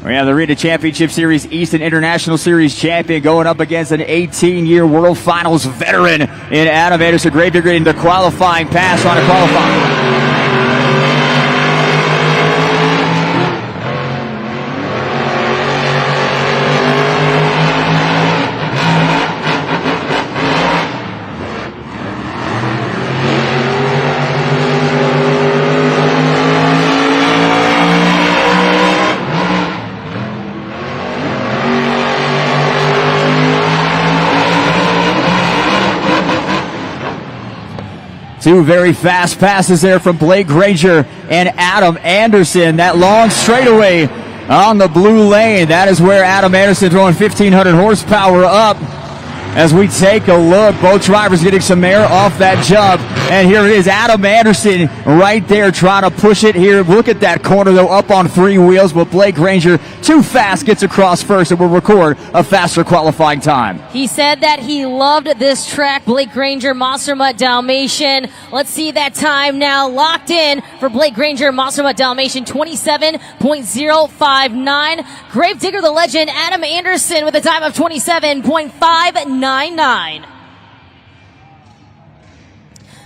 We have the Arena Championship Series East and International Series champion going up against an 18-year World Finals veteran in Adam Anderson. Gravedigger in the qualifying pass on a qualifying. Two very fast passes there from Blake Granger and Adam Anderson. That long straightaway on the blue lane. That is where Adam Anderson throwing 1,500 horsepower up. As we take a look, both drivers getting some air off that jump. And here it is, Adam Anderson right there trying to push it here. Look at that corner, though, up on three wheels. But Blake Granger, too fast, gets across first and will record a faster qualifying time. He said that he loved this track. Blake Granger, Monster Mutt Dalmatian. Let's see that time now locked in for Blake Granger, Monster Mutt Dalmatian, 27.059. Gravedigger the Legend, Adam Anderson with a time of 27.599.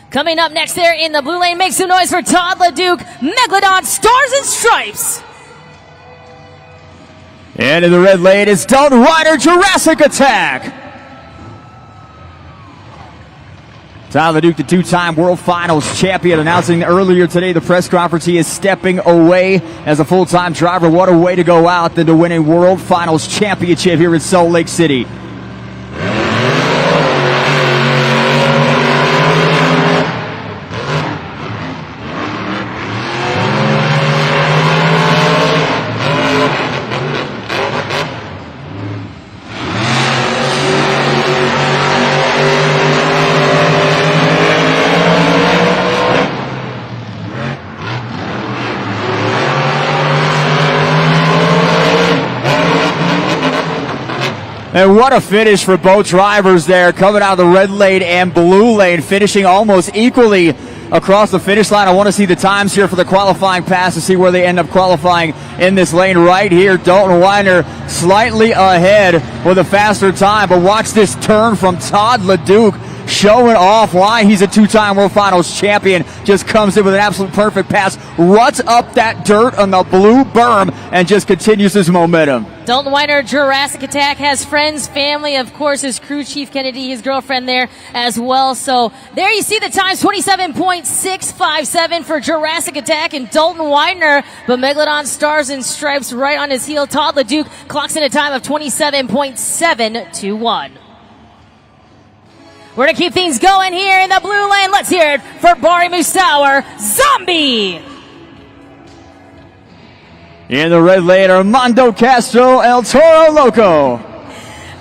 Coming up next there in the blue lane, make some noise for Todd LeDuc, Megalodon Stars and Stripes. And in the red lane is Dalton Ryder, Jurassic Attack. Todd LeDuc, the two-time World Finals champion, announcing earlier today the press conference he is stepping away as a full-time driver. What a way to go out than to win a World Finals championship here in Salt Lake City. And what a finish for both drivers there, coming out of the red lane and blue lane, finishing almost equally across the finish line. I want to see the times here for the qualifying pass to see where they end up qualifying in this lane right here. Dalton Weiner slightly ahead with a faster time, but watch this turn from Todd LeDuc, showing off why he's a two-time World Finals champion. Just comes in with an absolute perfect pass, ruts up that dirt on the blue berm, and just continues his momentum. Dalton Weiner, Jurassic Attack, has friends, family, of course, his crew chief Kennedy, his girlfriend there as well. So there you see the times, 27.657 for Jurassic Attack and Dalton Weiner, but Megalodon Stars and Stripes right on his heel. Todd LeDuc clocks in a time of 27.721. We're going to keep things going here in the blue lane. Let's hear it for Bari Musauer, Zombie. In the red lane, Armando Castro, El Toro Loco.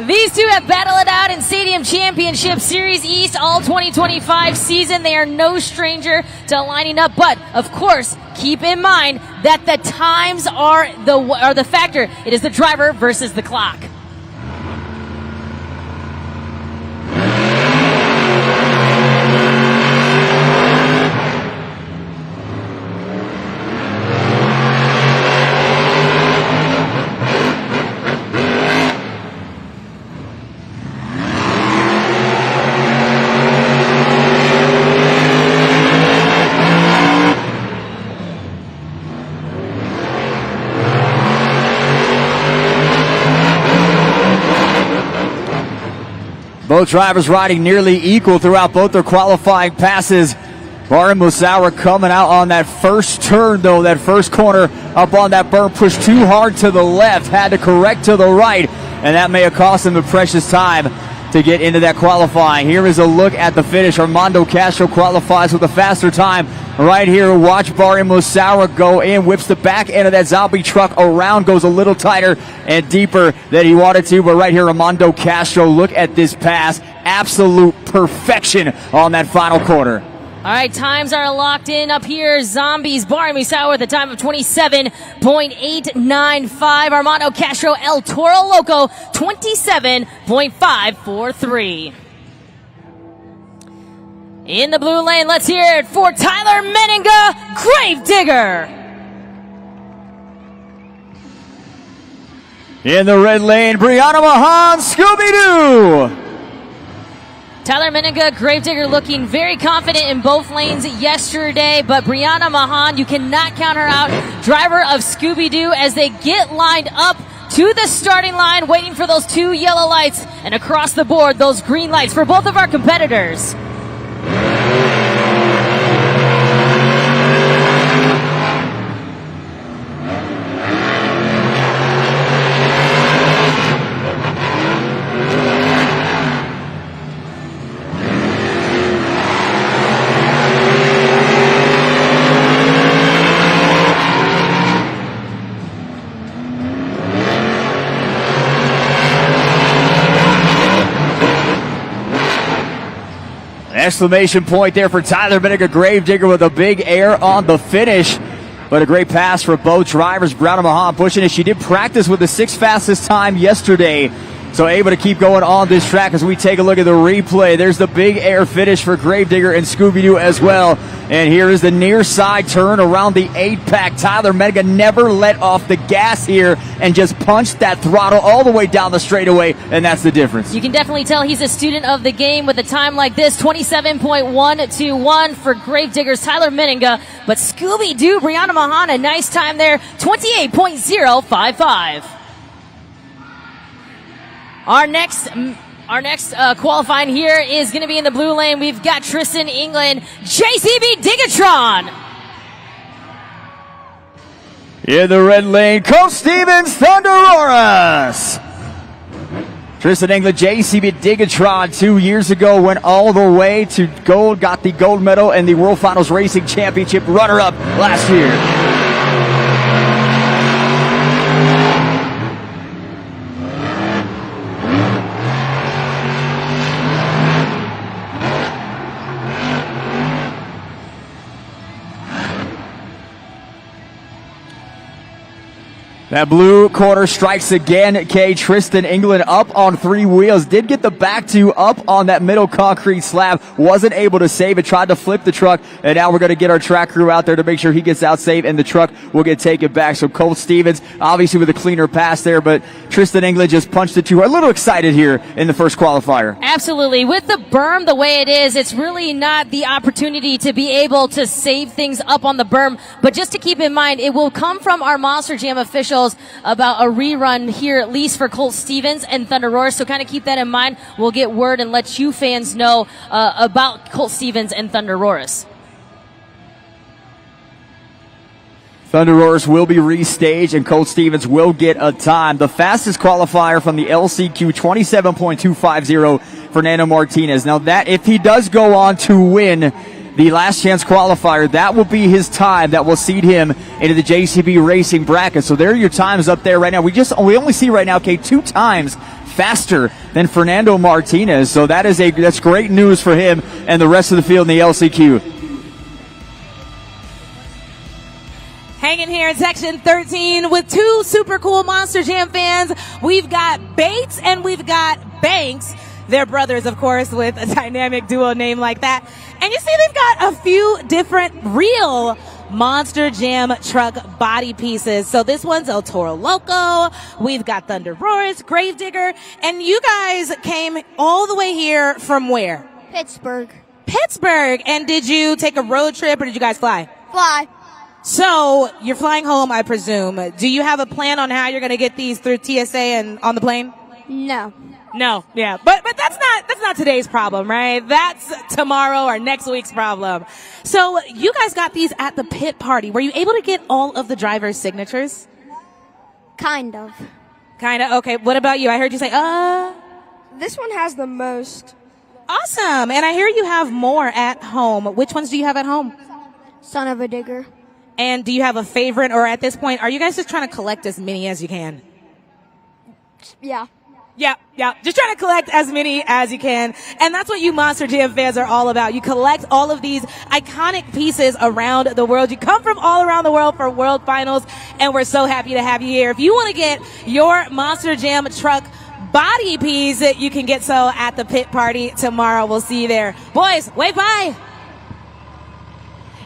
These two have battled it out in Stadium Championship Series East all 2025 season. They are no stranger to lining up, but of course, keep in mind that the times are the factor. It is the driver versus the clock. Both drivers riding nearly equal throughout both their qualifying passes. Barim Musawa coming out on that first turn, though, that first corner up on that berm, pushed too hard to the left, had to correct to the right, and that may have cost him the precious time to get into that qualifying. Here is a look at the finish. Armando Castro qualifies with a faster time right here. Watch Barim Musawa go in, whips the back end of that zombie truck around, goes a little tighter and deeper than he wanted to, but right here, Armando Castro, look at this pass. Absolute perfection on that final corner. All right, times are locked in up here. Zombies, Barim Musawa with a time of 27.895. Armando Castro, El Toro Loco, 27.543. In the blue lane, let's hear it for Tyler Meninga, Gravedigger. In the red lane, Brianna Mahan, Scooby-Doo. Tyler Meninga, Gravedigger looking very confident in both lanes yesterday, but Brianna Mahan, you cannot count her out. Driver of Scooby-Doo as they get lined up to the starting line, waiting for those two yellow lights, and across the board, those green lights for both of our competitors. Exclamation point there for Tyler Meninga, Gravedigger with a big air on the finish. But a great pass for both drivers. Brianna Mahan pushing it. She did practice with the 6th fastest time yesterday. So able to keep going on this track as we take a look at the replay. There's the big air finish for Gravedigger and Scooby-Doo as well. And here is the near side turn around the 8-pack. Tyler Meninga never let off the gas here and just punched that throttle all the way down the straightaway, and that's the difference. You can definitely tell he's a student of the game with a time like this, 27.121 for Gravedigger's Tyler Meninga. But Scooby-Doo, Brianna Mahan, a nice time there, 28.055. Our next qualifying here is going to be in the blue lane. We've got Tristan England, JCB Digatron. In the red lane, Coach Stevens, Thunderosaurus. Tristan England, JCB Digatron, 2 years ago went all the way to gold, got the gold medal and the World Finals Racing Championship runner-up last year. That blue corner strikes again. Tristan England up on 3 wheels. Did get the back two up on that middle concrete slab. Wasn't able to save it. Tried to flip the truck. And now we're going to get our track crew out there to make sure he gets out safe. And the truck will get taken back. So Colt Stevens, obviously with a cleaner pass there. But Tristan England just punched it to a little excited here in the first qualifier. Absolutely. With the berm the way it is, it's really not the opportunity to be able to save things up on the berm. But just to keep in mind, it will come from our Monster Jam officials about a rerun here, at least for Colt Stevens and Thunderosaurus. So kind of keep that in mind. We'll get word and let you fans know about Colt Stevens and Thunderosaurus. Thunderosaurus will be restaged and Colt Stevens will get a time. The fastest qualifier from the LCQ, 27.250, Fernando Martinez. Now that, if he does go on to win the last chance qualifier, that will be his time that will seed him into the JCB Racing bracket. So there are your times up there right now. We only see right now, 2 times faster than Fernando Martinez. So that's great news for him and the rest of the field in the LCQ. Hanging here in section 13 with 2 super cool Monster Jam fans. We've got Bates and we've got Banks. They're brothers, of course, with a dynamic duo name like that. And you see they've got a few different real Monster Jam truck body pieces. So this one's El Toro Loco. We've got Thunderosaurus, Gravedigger. And you guys came all the way here from where? Pittsburgh. Pittsburgh. And did you take a road trip or did you guys fly? Fly. So you're flying home, I presume. Do you have a plan on how you're going to get these through TSA and on the plane? No. No, yeah, but that's not today's problem, right? That's tomorrow or next week's problem. So you guys got these at the pit party. Were you able to get all of the drivers' signatures? Kind of. Kind of. Okay. What about you? I heard you say, This one has the most. Awesome. And I hear you have more at home. Which ones do you have at home? Son of a digger. And do you have a favorite, or at this point, are you guys just trying to collect as many as you can? Yeah. Yeah. Just trying to collect as many as you can. And that's what you Monster Jam fans are all about. You collect all of these iconic pieces around the world. You come from all around the world for World Finals, and we're so happy to have you here. If you want to get your Monster Jam truck body piece, you can get so at the pit party tomorrow. We'll see you there. Boys, wave bye.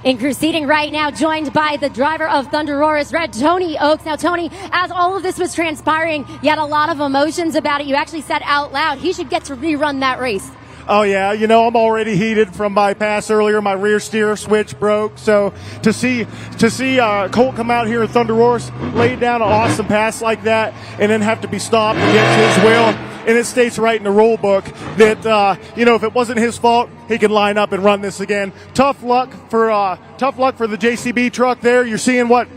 In crew seating right now, joined by the driver of Thunderosaurus Red, Tony Oaks. Now, Tony, as all of this was transpiring, you had a lot of emotions about it. You actually said out loud, he should get to rerun that race. Oh, yeah. You know, I'm already heated from my pass earlier. My rear steer switch broke. So to see Colt come out here in Thunderosaurus, lay down an awesome pass like that, and then have to be stopped against his will. And it states right in the rule book that, if it wasn't his fault, he could line up and run this again. Tough luck for the JCB truck there. You're seeing what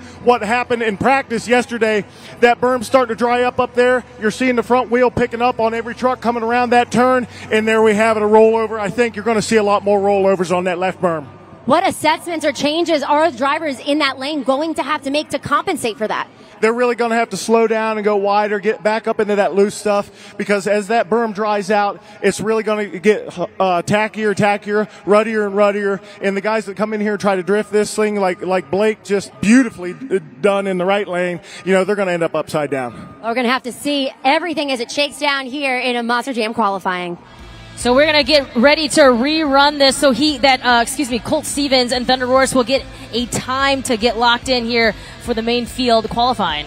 happened in practice yesterday. That berm's starting to dry up there. You're seeing the front wheel picking up on every truck coming around that turn. And there we have it, a rollover. I think you're going to see a lot more rollovers on that left berm. What assessments or changes are drivers in that lane going to have to make to compensate for that? They're really going to have to slow down and go wider, get back up into that loose stuff, because as that berm dries out, it's really going to get tackier, ruddier and ruddier. And the guys that come in here and try to drift this thing like Blake just beautifully done in the right lane, they're going to end up upside down. We're going to have to see everything as it shakes down here in a Monster Jam qualifying. So we're going to get ready to rerun this. So Colt Stevens and Thunderosaurus will get a time to get locked in here for the main field qualifying.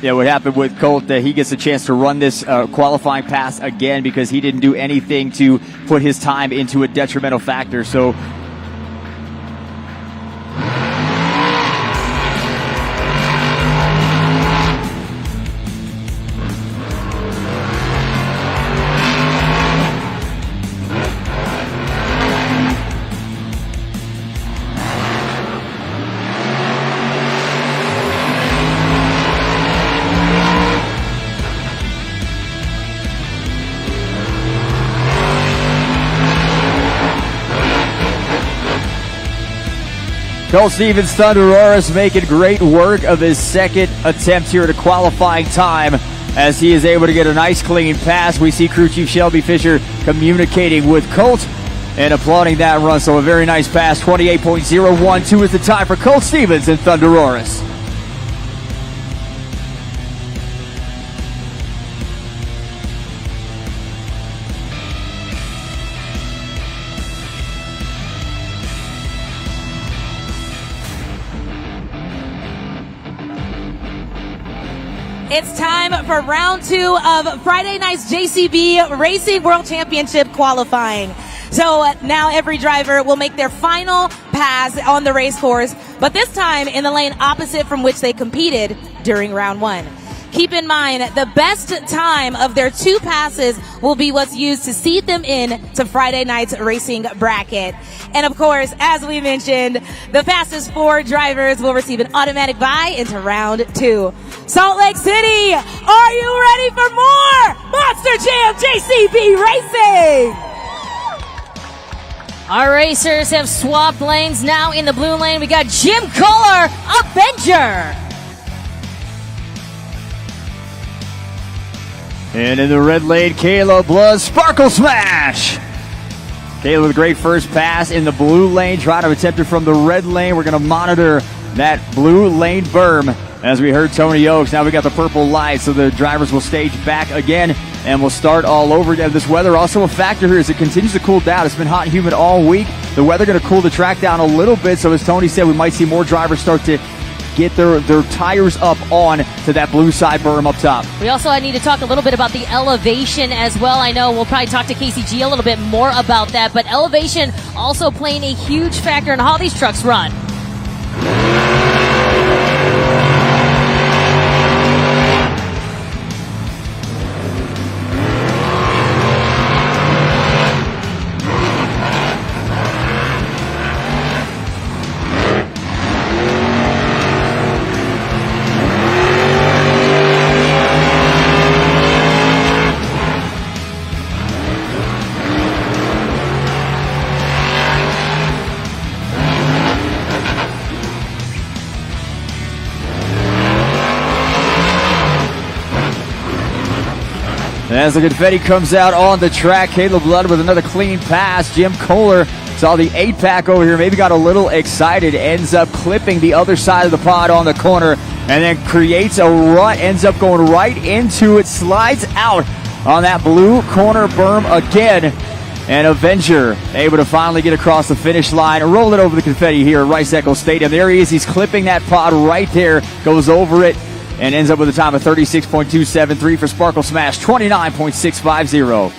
Yeah, what happened with Colt, he gets a chance to run this qualifying pass again because he didn't do anything to put his time into a detrimental factor. So Colt Stevens, Thunderosaurus making great work of his second attempt here at a qualifying time as he is able to get a nice clean pass. We see crew chief Shelby Fisher communicating with Colt and applauding that run. So a very nice pass. 28.012 is the time for Colt Stevens and Thunderosaurus. It's time for round 2 of Friday night's JCB Racing World Championship qualifying. So now every driver will make their final pass on the race course, but this time in the lane opposite from which they competed during round 1. Keep in mind, the best time of their 2 passes will be what's used to seed them in to Friday night's racing bracket. And of course, as we mentioned, the fastest 4 drivers will receive an automatic bye into round 2. Salt Lake City, are you ready for more Monster Jam JCB racing? Our racers have swapped lanes. Now in the blue lane, we got Jim Kohler, Avenger. And in the red lane, Caleb Blood, Sparkle Smash. Caleb with a great first pass in the blue lane, trying to attempt it from the red lane. We're going to monitor that blue lane berm as we heard Tony Oaks. Now we got the purple light, so the drivers will stage back again and we'll start all over again. This weather also a factor here as it continues to cool down. It's been hot and humid all week. The weather going to cool the track down a little bit, so as Tony said, we might see more drivers start to get their tires up on to that blue side berm up top. We also need to talk a little bit about the elevation as well. I know we'll probably talk to KCG a little bit more about that, but elevation also playing a huge factor in how these trucks run. As the confetti comes out on the track, Caleb Ludd with another clean pass. Jim Kohler saw the 8-pack over here, maybe got a little excited, ends up clipping the other side of the pod on the corner, and then creates a rut, ends up going right into it, slides out on that blue corner berm again. And Avenger able to finally get across the finish line and roll it over the confetti here at Rice-Eccles Stadium. There he is. He's clipping that pod right there, goes over it, and ends up with a time of 36.273 for Sparkle Smash, 29.650.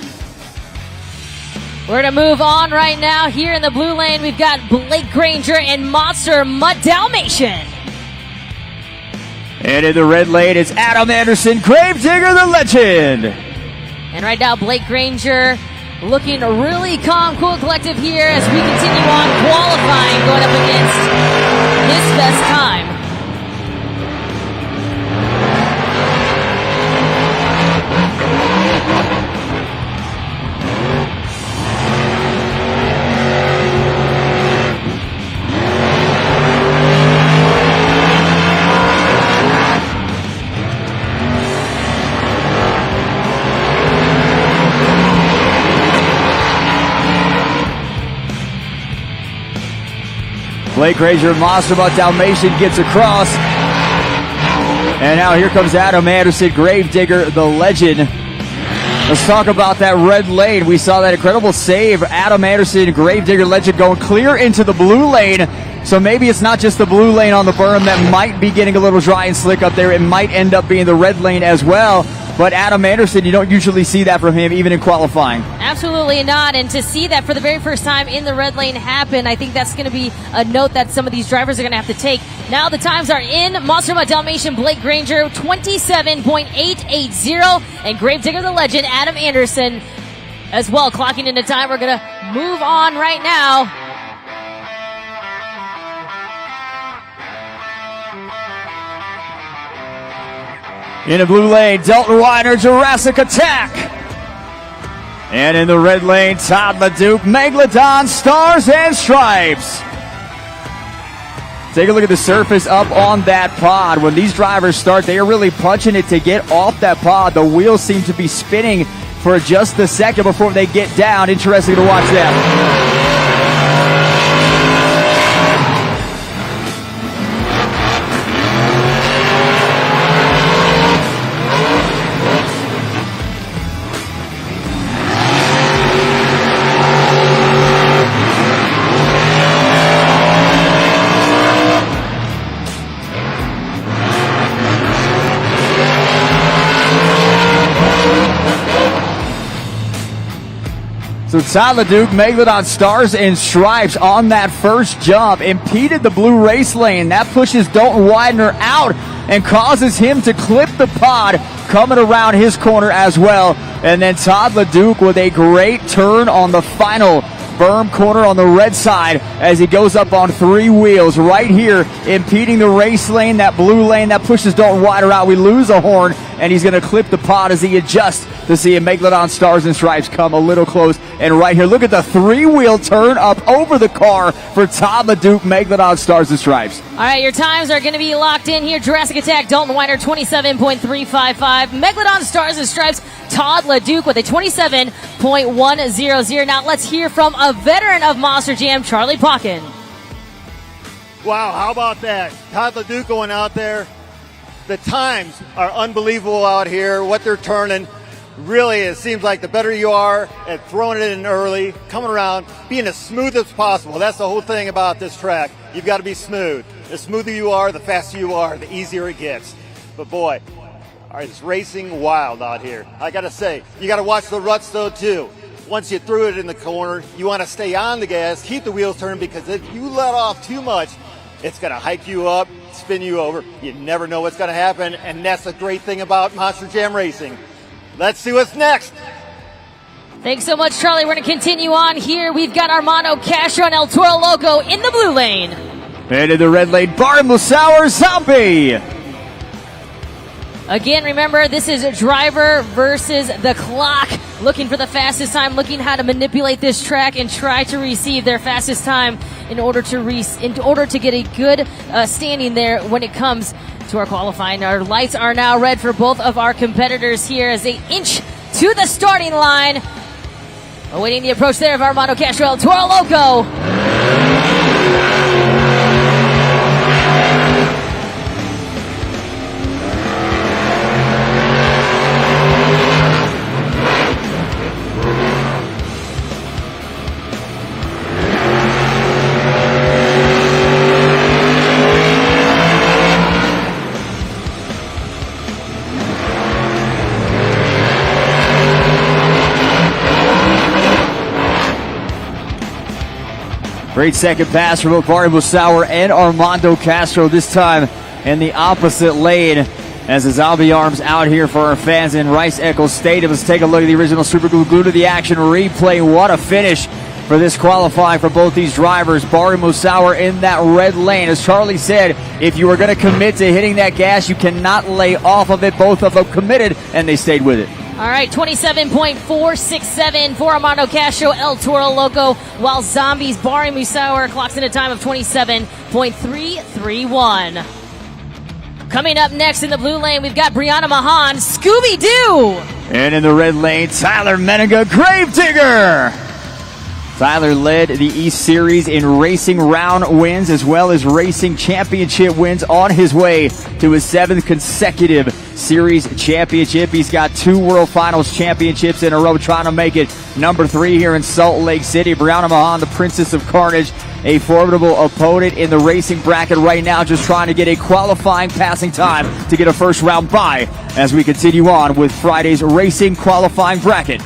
We're going to move on right now. Here in the blue lane, we've got Blake Granger and Monster Mutt Dalmatian. And in the red lane, it's Adam Anderson, Gravedigger the Legend. And right now, Blake Granger looking really calm, cool, collective here as we continue on qualifying, going up against his best time. Blake Granger, Monster Mutt Dalmatian gets across. And now here comes Adam Anderson, Gravedigger, the Legend. Let's talk about that red lane. We saw that incredible save. Adam Anderson, Gravedigger, Legend going clear into the blue lane. So maybe it's not just the blue lane on the berm that might be getting a little dry and slick up there. It might end up being the red lane as well. But Adam Anderson, you don't usually see that from him, even in qualifying. Absolutely not. And to see that for the very first time in the red lane happen, I think that's going to be a note that some of these drivers are going to have to take. Now the times are in. Monster Mutt Dalmatian, Blake Granger, 27.880. And Gravedigger the Legend, Adam Anderson, as well, clocking into time. We're going to move on right now. In the blue lane, Dalton Weiner, Jurassic Attack. And in the red lane, Todd LeDuc, Megalodon, Stars and Stripes. Take a look at the surface up on that pod. When these drivers start, they are really punching it to get off that pod. The wheels seem to be spinning for just a second before they get down. Interesting to watch that. So Todd LeDuc, Megalodon, Stars and Stripes on that first jump impeded the blue race lane. That pushes Dalton Widener out and causes him to clip the pod coming around his corner as well. And then Todd LeDuc with a great turn on the final berm corner on the red side as he goes up on three wheels right here, impeding the race lane, that blue lane that pushes Dalton Widener out. We lose a horn, and he's going to clip the pod as he adjusts to see a Megalodon, Stars and Stripes come a little close. And right here, look at the three-wheel turn up over the car for Todd LeDuc, Megalodon, Stars and Stripes. All right, your times are going to be locked in here. Jurassic Attack, Dalton Widener, 27.355. Megalodon, Stars and Stripes, Todd LeDuc with a 27.100. Now let's hear from a veteran of Monster Jam, Charlie Pauken. Wow, how about that? Todd LeDuc going out there. The times are unbelievable out here, what they're turning. Really, it seems like the better you are at throwing it in early, coming around, being as smooth as possible. That's the whole thing about this track. You've got to be smooth. The smoother you are, the faster you are, the easier it gets. But boy, it's racing wild out here. I got to say, you got to watch the ruts though too. Once you threw it in the corner, you want to stay on the gas, keep the wheels turning, because if you let off too much, it's going to hike you up, spin you over. You never know what's going to happen, and that's the great thing about Monster Jam Racing. Let's see what's next. Thanks so much, Charlie. We're going to continue on here. We've got Armando Castro and El Toro Loco in the blue lane. And in the red lane, Barton Lasauer, Zombie. Again, remember, this is a driver versus the clock. Looking for the fastest time, looking how to manipulate this track and try to receive their fastest time in order to get a good standing there when it comes to our qualifying. Our lights are now red for both of our competitors here as they inch to the starting line. Awaiting the approach there of Armando Castro, El Toro Loco. Great second pass from both Barry Musauer and Armando Castro, this time in the opposite lane as the Zombie Arms out here for our fans in Rice-Eccles Stadium. Let's take a look at the original Super Glue to the action replay. What a finish for this qualifying for both these drivers. Barry Musauer in that red lane. As Charlie said, if you were going to commit to hitting that gas, you cannot lay off of it. Both of them committed, and they stayed with it. All right, 27.467 for Armando Castro, El Toro Loco, while Zombies Barry Musauer clocks in a time of 27.331. Coming up next in the blue lane, we've got Brianna Mahan, Scooby-Doo. And in the red lane, Tyler Menninga, Gravedigger. Tyler led the East Series in racing round wins as well as racing championship wins, on his way to his 7th consecutive series championship. He's got 2 World Finals championships in a row, trying to make it number 3 here in Salt Lake City. Brianna Mahan, the Princess of Carnage, a formidable opponent in the racing bracket right now, just trying to get a qualifying passing time to get a first round bye as we continue on with Friday's racing qualifying bracket.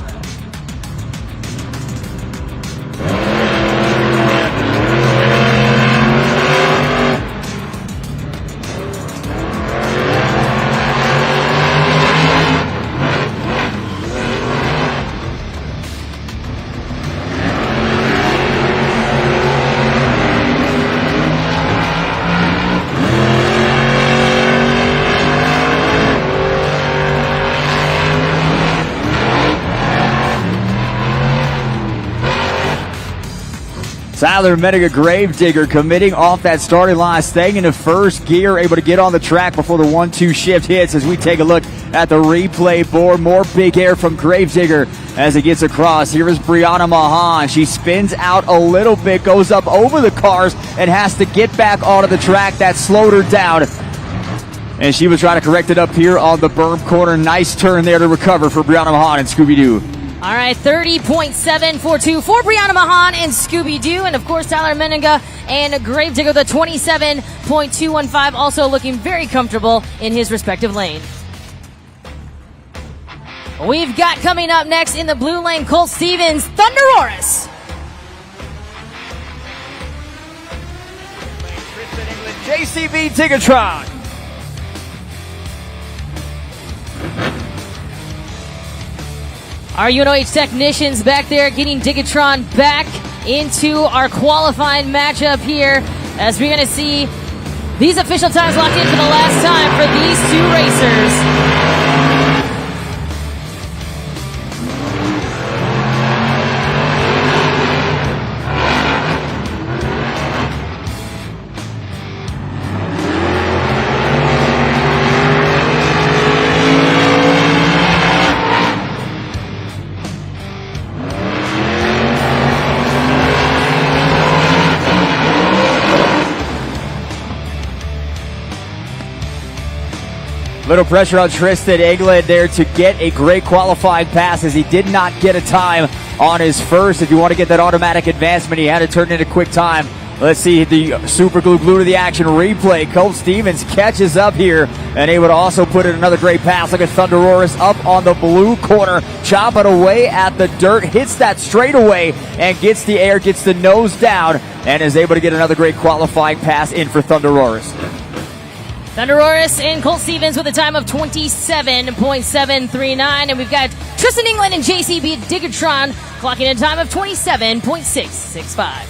Tyler Menninga, Gravedigger, committing off that starting line, staying in the first gear, able to get on the track before the 1-2 shift hits. As we take a look at the replay board, more big air from Gravedigger as it gets across. Here is Brianna Mahan. She spins out a little bit, goes up over the cars, and has to get back onto the track. That slowed her down, and she was trying to correct it up here on the berm corner. Nice turn there to recover for Brianna Mahan and Scooby-Doo. All right, 30.742 for Brianna Mahan and Scooby-Doo. And, of course, Tyler Menninga and Gravedigger, the 27.215, also looking very comfortable in his respective lane. We've got coming up next in the blue lane, Colt Stevens, Thunderoris. JCB Tigatron. Our UNOH technicians back there getting Digatron back into our qualifying matchup here, as we're going to see these official times locked in for the last time for these 2 racers. Little pressure on Tristan England there to get a great qualifying pass, as he did not get a time on his first. If you want to get that automatic advancement, he had to turn into quick time. Let's see the Super Glue to the action replay. Colt Stevens catches up here and able to also put in another great pass. Look at Thunderoris up on the blue corner, chopping away at the dirt, hits that straightaway and gets the air, gets the nose down, and is able to get another great qualifying pass in for Thunderoris. Thunderoris and Colt Stevens with a time of 27.739. And we've got Tristan England and JCB Digatron clocking a time of 27.665.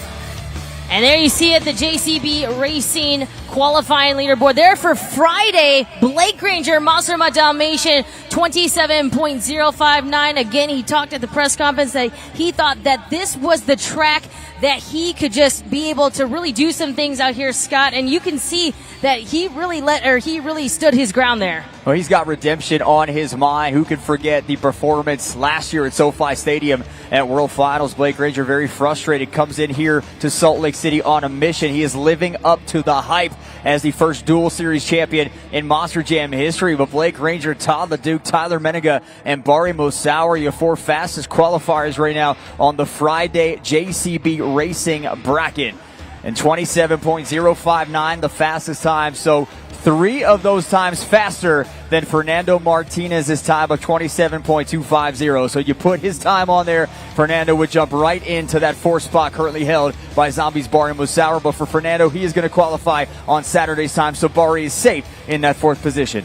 And there you see it, the JCB Racing qualifying leaderboard. There for Friday, Blake Granger, Monster Mutt Dalmatian, 27.059. Again, he talked at the press conference that he thought that this was the track that he could just be able to really do some things out here, Scott. And you can see that he really stood his ground there. Well, he's got redemption on his mind. Who could forget the performance last year at SoFi Stadium at World Finals? Blake Granger very frustrated, comes in here to Salt Lake City on a mission. He is living up to the hype as the first dual series champion in Monster Jam history. But Blake Granger, Todd LeDuc, Tyler Menninga, and Bari Mosawa, your 4 fastest qualifiers right now on the Friday JCB Racing bracket. And 27.059, the fastest time. So 3 of those times faster than Fernando Martinez's time of 27.250. So you put his time on there, Fernando would jump right into that 4th spot currently held by Zombies Bari Mosawa. But for Fernando, he is going to qualify on Saturday's time, so Bari is safe in that 4th position.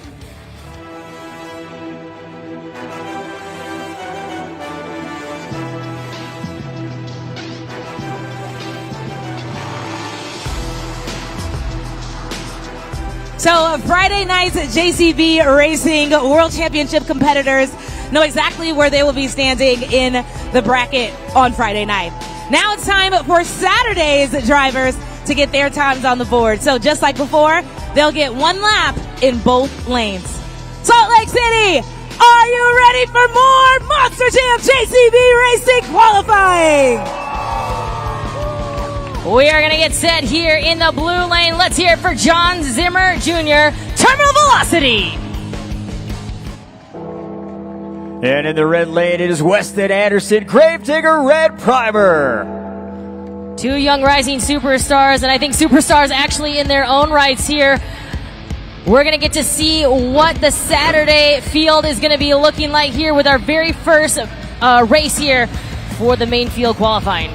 So Friday night's JCB Racing World Championship competitors know exactly where they will be standing in the bracket on Friday night. Now it's time for Saturday's drivers to get their times on the board. So just like before, they'll get 1 lap in both lanes. Salt Lake City, are you ready for more Monster Jam JCB Racing qualifying? We are going to get set here in the blue lane. Let's hear it for John Zimmer Jr., Terminal Velocity. And in the red lane, it is Weston Anderson, Gravedigger Red Primer. 2 young rising superstars, and I think superstars actually in their own rights here. We're going to get to see what the Saturday field is going to be looking like here with our very first race here for the main field qualifying.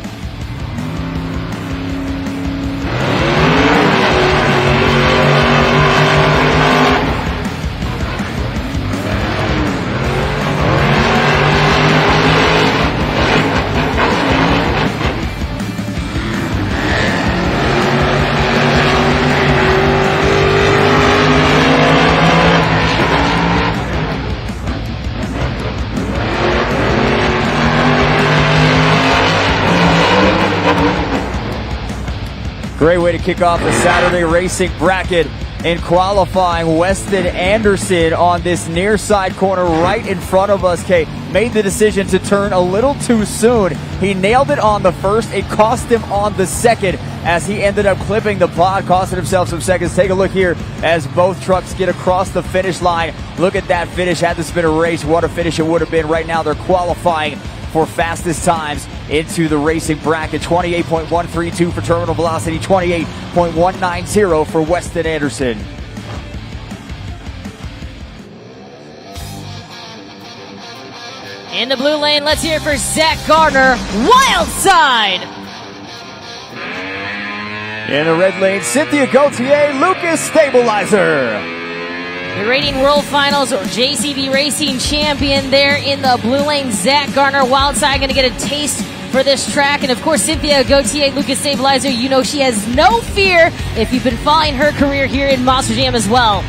Great way to kick off the Saturday racing bracket. In qualifying, Weston Anderson on this near side corner right in front of us, Kate, made the decision to turn a little too soon. He nailed it on the first. It cost him on the second as he ended up clipping the pod, costing himself some seconds. Take a look here as both trucks get across the finish line. Look at that finish. Had this been a race, what a finish it would have been. Right now they're qualifying for fastest times into the racing bracket. 28.132 for Terminal Velocity, 28.190 for Weston Anderson. In the blue lane, let's hear it for Zach Gardner, Wild Side. In the red lane, Cynthia Gauthier, Lucas Stabilizer. The Rating World Finals JCB Racing champion there in the blue lane, Zach Gardner, Wildside, going to get a taste for this track. And of course, Cynthia Gauthier, Lucas Stabilizer, you know she has no fear if you've been following her career here in Monster Jam as well.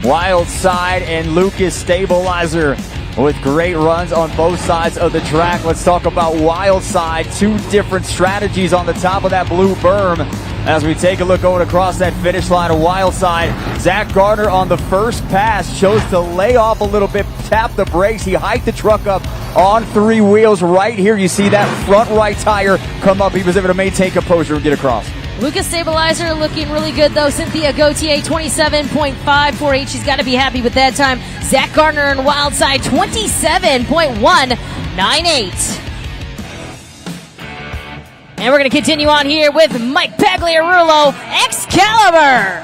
Wildside and Lucas Stabilizer with great runs on both sides of the track. Let's talk about Wildside. 2 different strategies on the top of that blue berm as we take a look going across that finish line of Wildside. Zach Gardner on the first pass chose to lay off a little bit, tap the brakes. He hiked the truck up on 3 wheels. Right here you see that front right tire come up. He was able to maintain composure and get across. Lucas Stabilizer looking really good though. Cynthia Gauthier 27.548. She's got to be happy with that time. Zach Gardner and Wildside 27.198. And we're going to continue on here with Mike Pagliarulo, Excalibur.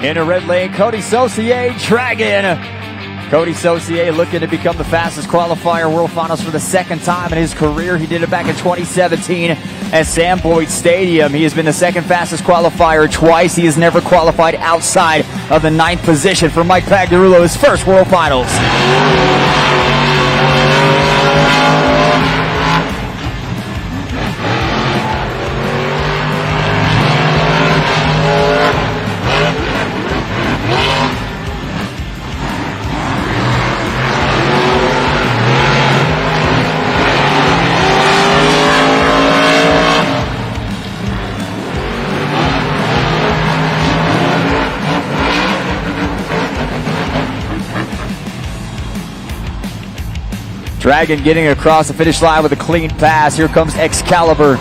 In a red lane, Cody Saucier, Dragon. Cody Saucier looking to become the fastest qualifier World Finals for the second time in his career. He did it back in 2017 at Sam Boyd Stadium. He has been the second fastest qualifier twice. He has never qualified outside of the 9th position. For Mike Pagliarulo, his first World Finals. Dragon getting across the finish line with a clean pass. Here comes Excalibur.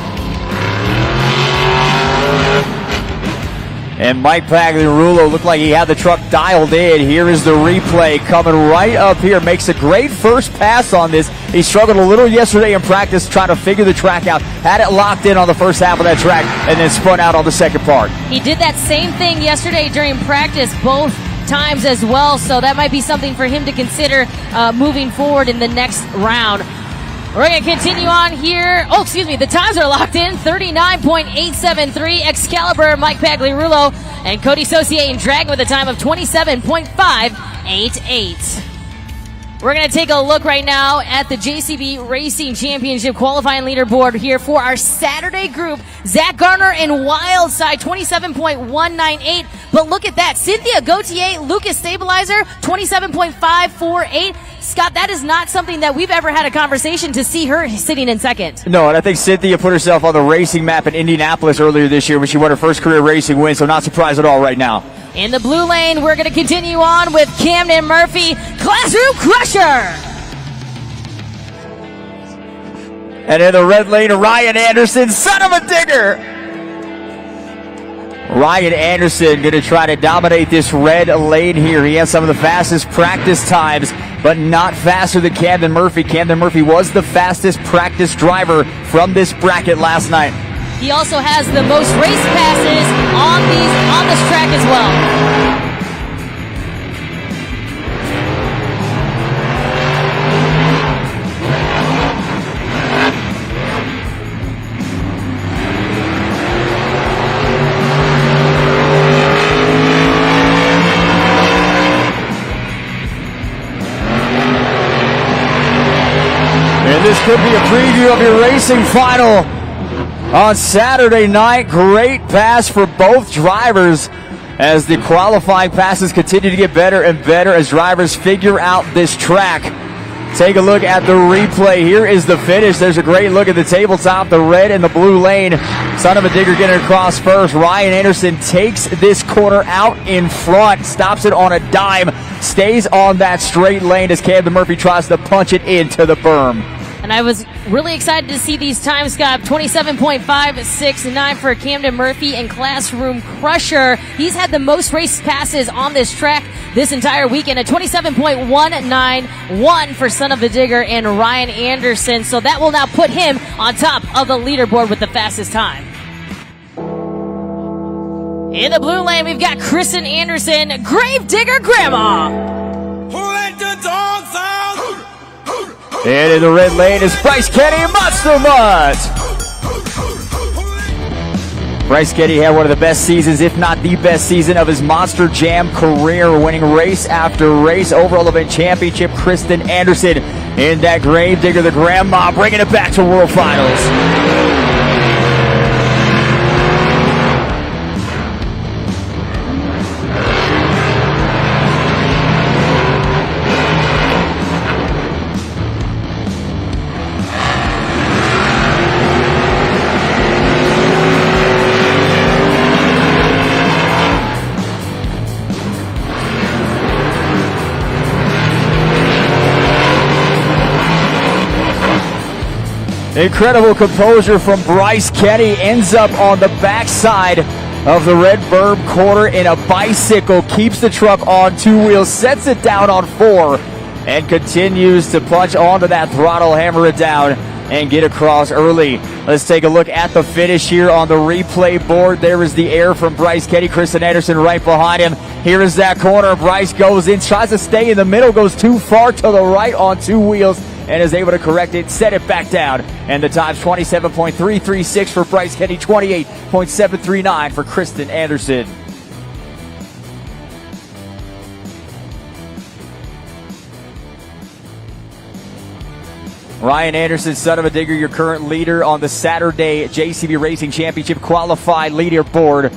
And Mike Pagliarulo looked like he had the truck dialed in. Here is the replay coming right up here. Makes a great first pass on this. He struggled a little yesterday in practice trying to figure the track out. Had it locked in on the first half of that track and then spun out on the second part. He did that same thing yesterday during practice both times as well, so that might be something for him to consider moving forward in the next round. We're going to continue on here. Oh, excuse me, the times are locked in. 39.873, Excalibur, Mike Pagliarulo, and Cody Saucier and Dragon with a time of 27.588. We're going to take a look right now at the JCB Racing Championship qualifying leaderboard here for our Saturday group. Zach Garner and Wildside, 27.198. But look at that. Cynthia Gauthier, Lucas Stabilizer, 27.548. Scott, that is not something that we've ever had a conversation to see her sitting in second. No, and I think Cynthia put herself on the racing map in Indianapolis earlier this year when she won her first career racing win, so not surprised at all right now. In the blue lane, we're going to continue on with Camden Murphy, Classroom Crusher. And in the red lane, Ryan Anderson, son of a digger. Ryan Anderson going to try to dominate this red lane here. He has some of the fastest practice times, but not faster than Camden Murphy. Camden Murphy was the fastest practice driver from this bracket last night. He also has the most race passes on this track as well. And this could be a preview of your racing final on Saturday night. Great pass for both drivers as the qualifying passes continue to get better and better as drivers figure out this track. Take a look at the replay. Here is the finish. There's a great look at the tabletop, the red and the blue lane. Son of a digger getting across first. Ryan Anderson takes this corner out in front, stops it on a dime, stays on that straight lane as Camden Murphy tries to punch it into the berm. And I was really excited to see these times, Scott. 27.569 for Camden Murphy and Classroom Crusher. He's had the most race passes on this track this entire weekend at 27.191 for Son of a Digger and Ryan Anderson. So that will now put him on top of the leaderboard with the fastest time. In the blue lane, we've got Kristen Anderson, Gravedigger Grandma. Who let the dogs out? And in the red lane is Bryce Kenny, Monster Mutt. Bryce Kenny had one of the best seasons, if not the best season of his Monster Jam career, winning race after race. Overall event championship, Kristen Anderson in that Gravedigger, the Grandma, bringing it back to World Finals. Incredible composure from Bryce Kenny. Ends up on the backside of the red berm corner in a bicycle. Keeps the truck on two wheels, sets it down on four, and continues to punch onto that throttle, hammer it down and get across early. Let's take a look at the finish here on the replay board. There is the air from Bryce Kenny. Kristen Anderson right behind him. Here is that corner. Bryce goes in, tries to stay in the middle, goes too far to the right on two wheels, and is able to correct it, set it back down. And the time's 27.336 for Bryce Kenny, 28.739 for Kristen Anderson. Ryan Anderson, son of a digger, your current leader on the Saturday JCB Racing Championship qualified leaderboard.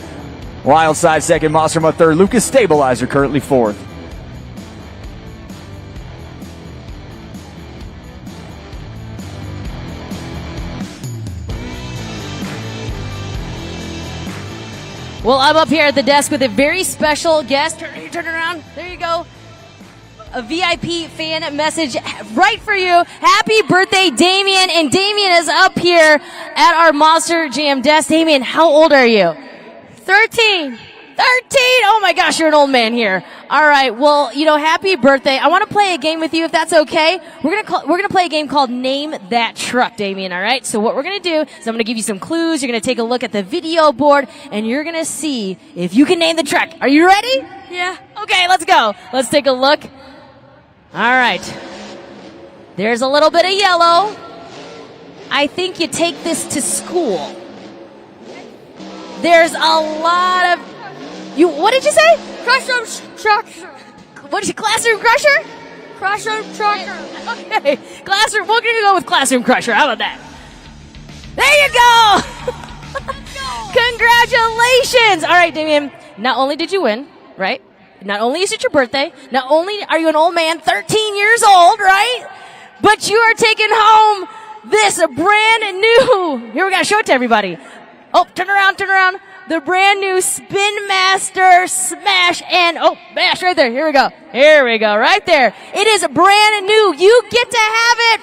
Wildside second, Monster third, Lucas Stabilizer currently fourth. Well, I'm up here at the desk with a very special guest. Turn around. There you go. A VIP fan message right for you. Happy birthday, Damien. And Damien is up here at our Monster Jam desk. Damien, how old are you? 13. 13? Oh my gosh, you're an old man here. All right. Well, happy birthday. I want to play a game with you if that's okay. We're going to play a game called Name That Truck, Damien. All right. So what we're going to do is I'm going to give you some clues. You're going to take a look at the video board and you're going to see if you can name the truck. Are you ready? Yeah. Okay, let's go. Let's take a look. All right. There's a little bit of yellow. I think you take this to school. There's a lot of... What did you say? Classroom structure. What is it? Classroom crusher? Classroom trucker. Okay. Classroom. We're going to go with classroom crusher. How about that? There you go. Congratulations. All right, Damien. Not only did you win, right? Not only is it your birthday, not only are you an old man, 13 years old, right? But you are taking home this brand new, here we gotta show it to everybody. Oh, turn around. The brand new Spin Master Smash and, mash right there. Here we go, right there. It is brand new. You get to have it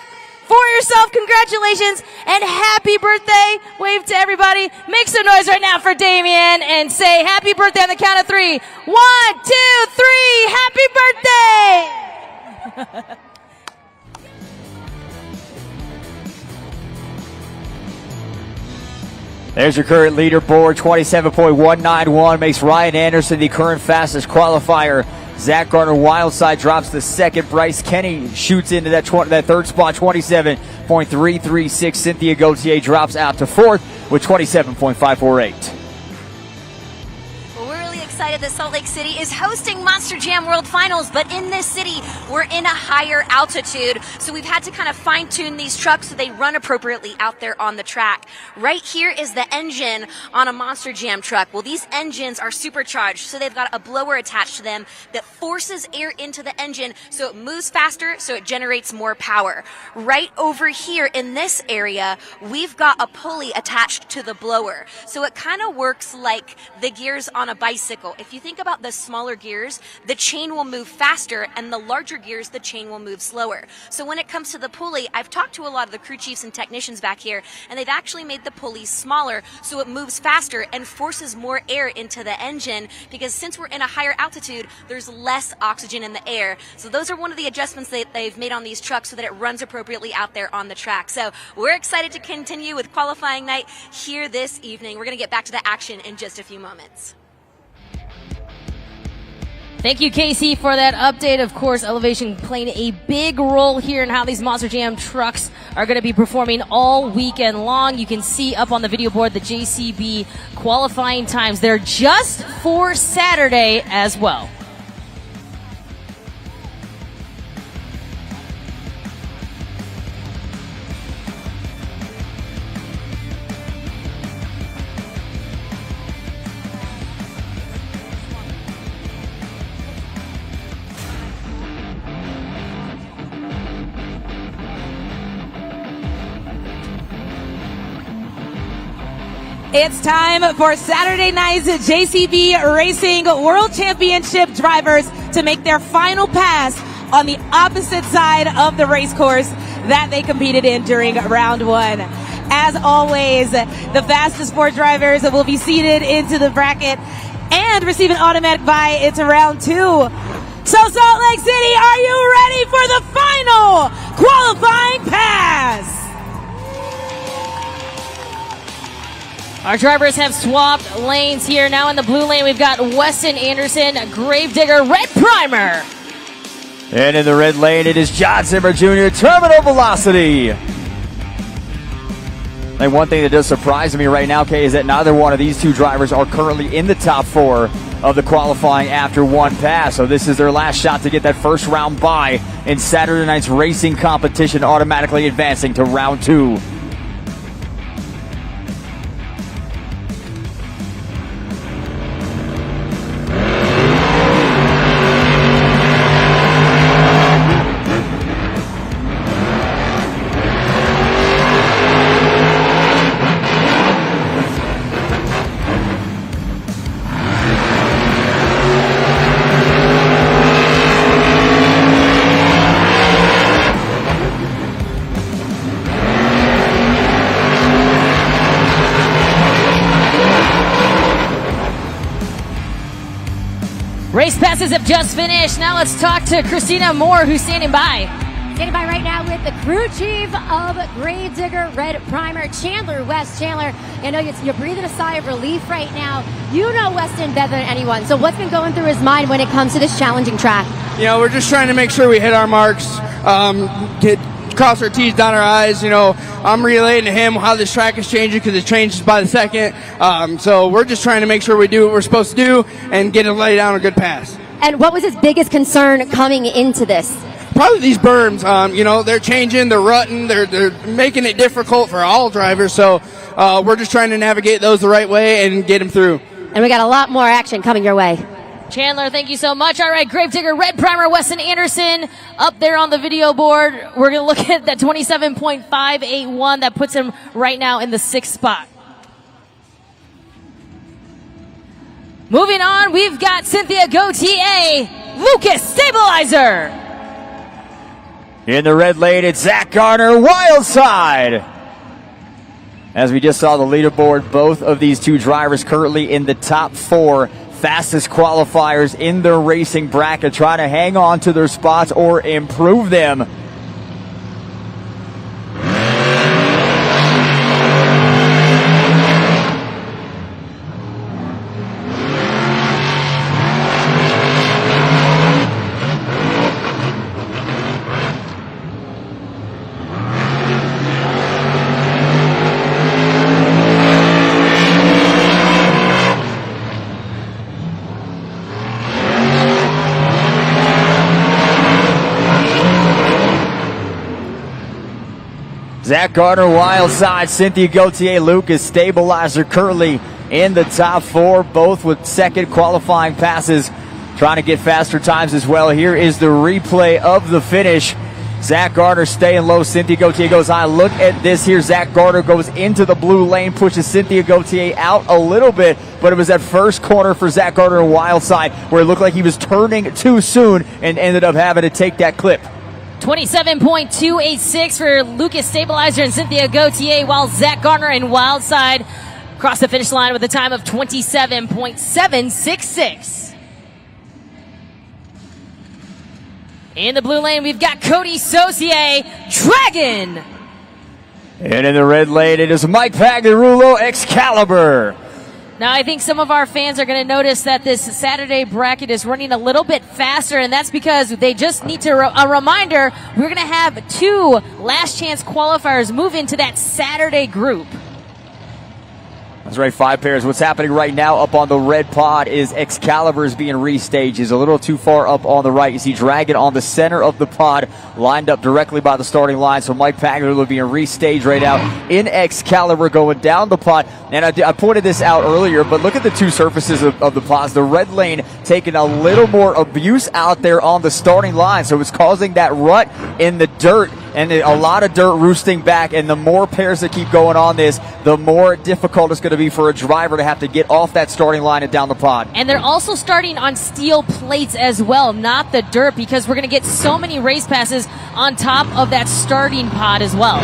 for yourself. Congratulations and happy birthday. Wave to everybody. Make some noise right now for Damien and say happy birthday on the count of 3. 1, 2, 3. Happy birthday. There's your current leaderboard, 27.191, makes Ryan Anderson the current fastest qualifier. Zach Garner Wildside drops to second. Bryce Kenny shoots into that third spot, 27.336. Cynthia Gauthier drops out to fourth with 27.548. That Salt Lake City is hosting Monster Jam World Finals, but in this city, we're in a higher altitude, so we've had to kind of fine-tune these trucks so they run appropriately out there on the track. Right here is the engine on a Monster Jam truck. Well, these engines are supercharged, so they've got a blower attached to them that forces air into the engine so it moves faster, so it generates more power. Right over here in this area, we've got a pulley attached to the blower, so it kind of works like the gears on a bicycle. If you think about the smaller gears, the chain will move faster, and the larger gears, the chain will move slower. So when it comes to the pulley, I've talked to a lot of the crew chiefs and technicians back here, and they've actually made the pulley smaller so it moves faster and forces more air into the engine, because since we're in a higher altitude, there's less oxygen in the air. So those are one of the adjustments that they've made on these trucks so that it runs appropriately out there on the track. So we're excited to continue with qualifying night here this evening. We're going to get back to the action in just a few moments. Thank you, Casey, for that update. Of course, elevation playing a big role here in how these Monster Jam trucks are going to be performing all weekend long. You can see up on the video board the JCB qualifying times. They're just for Saturday as well. It's time for Saturday night's JCB Racing World Championship drivers to make their final pass on the opposite side of the race course that they competed in during round one. As always, the fastest four drivers will be seated into the bracket and receive an automatic bye into round two. So Salt Lake City, are you ready for the final qualifying pass? Our drivers have swapped lanes here. Now in the blue lane, we've got Weston Anderson, Gravedigger, red primer. And in the red lane, it is John Zimmer Jr., terminal velocity. And one thing that does surprise me right now, Kay, is that neither one of these two drivers are currently in the top 4 of the qualifying after one pass. So this is their last shot to get that first round bye in Saturday night's racing competition, automatically advancing to round 2. Race passes have just finished. Now let's talk to Christina Moore, who's standing by. Standing by right now with the crew chief of Gravedigger Red Primer, Chandler West. Chandler, I know you're breathing a sigh of relief right now. You know Weston better than anyone. So what's been going through his mind when it comes to this challenging track? You know, we're just trying to make sure we hit our marks, cross our T's, dot our I's. You know, I'm relating to him how this track is changing because it changes by the second. So we're just trying to make sure we do what we're supposed to do and get to lay down a good pass. And what was his biggest concern coming into this? Probably these berms. You know, they're changing, they're rutting, they're making it difficult for all drivers. So we're just trying to navigate those the right way and get them through. And we got a lot more action coming your way. Chandler, thank you so much. All right, Gravedigger, red primer, Weston Anderson up there on the video board. We're going to look at that 27.581. That puts him right now in the 6th spot. Moving on, we've got Cynthia Gautier, Lucas Stabilizer. In the red lane, it's Zach Garner, wild side. As we just saw the leaderboard, both of these two drivers currently in the top 4 fastest qualifiers in their racing bracket, trying to hang on to their spots or improve them. Zach Gardner, wild side. Cynthia Gautier, Lucas Stabilizer currently in the top 4, both with second qualifying passes, trying to get faster times as well. Here is the replay of the finish. Zach Gardner staying low. Cynthia Gautier goes high. Look at this here. Zach Gardner goes into the blue lane, pushes Cynthia Gautier out a little bit, but it was that first corner for Zach Gardner, wild side, where it looked like he was turning too soon and ended up having to take that clip. 27.286 for Lucas Stabilizer and Cynthia Gautier, while Zach Garner and Wildside cross the finish line with a time of 27.766. In the blue lane, we've got Cody Saucier, Dragon. And in the red lane, it is Mike Pagliarulo, Excalibur. Now, I think some of our fans are going to notice that this Saturday bracket is running a little bit faster, and that's because they just need to, a reminder, we're going to have 2 last chance qualifiers move into that Saturday group. That's right, 5 pairs. What's happening right now up on the red pod is Excalibur is being restaged. He's a little too far up on the right. You see Dragon on the center of the pod, lined up directly by the starting line. So Mike Pagliarulo being restaged right now in Excalibur going down the pod. And I pointed this out earlier, but look at the 2 surfaces of the pods. The red lane taking a little more abuse out there on the starting line. So it's causing that rut in the dirt, and a lot of dirt roosting back. And the more pairs that keep going on this, the more difficult it's going to be for a driver to have to get off that starting line and down the pod. And they're also starting on steel plates as well, not the dirt, because we're going to get so many race passes on top of that starting pod as well.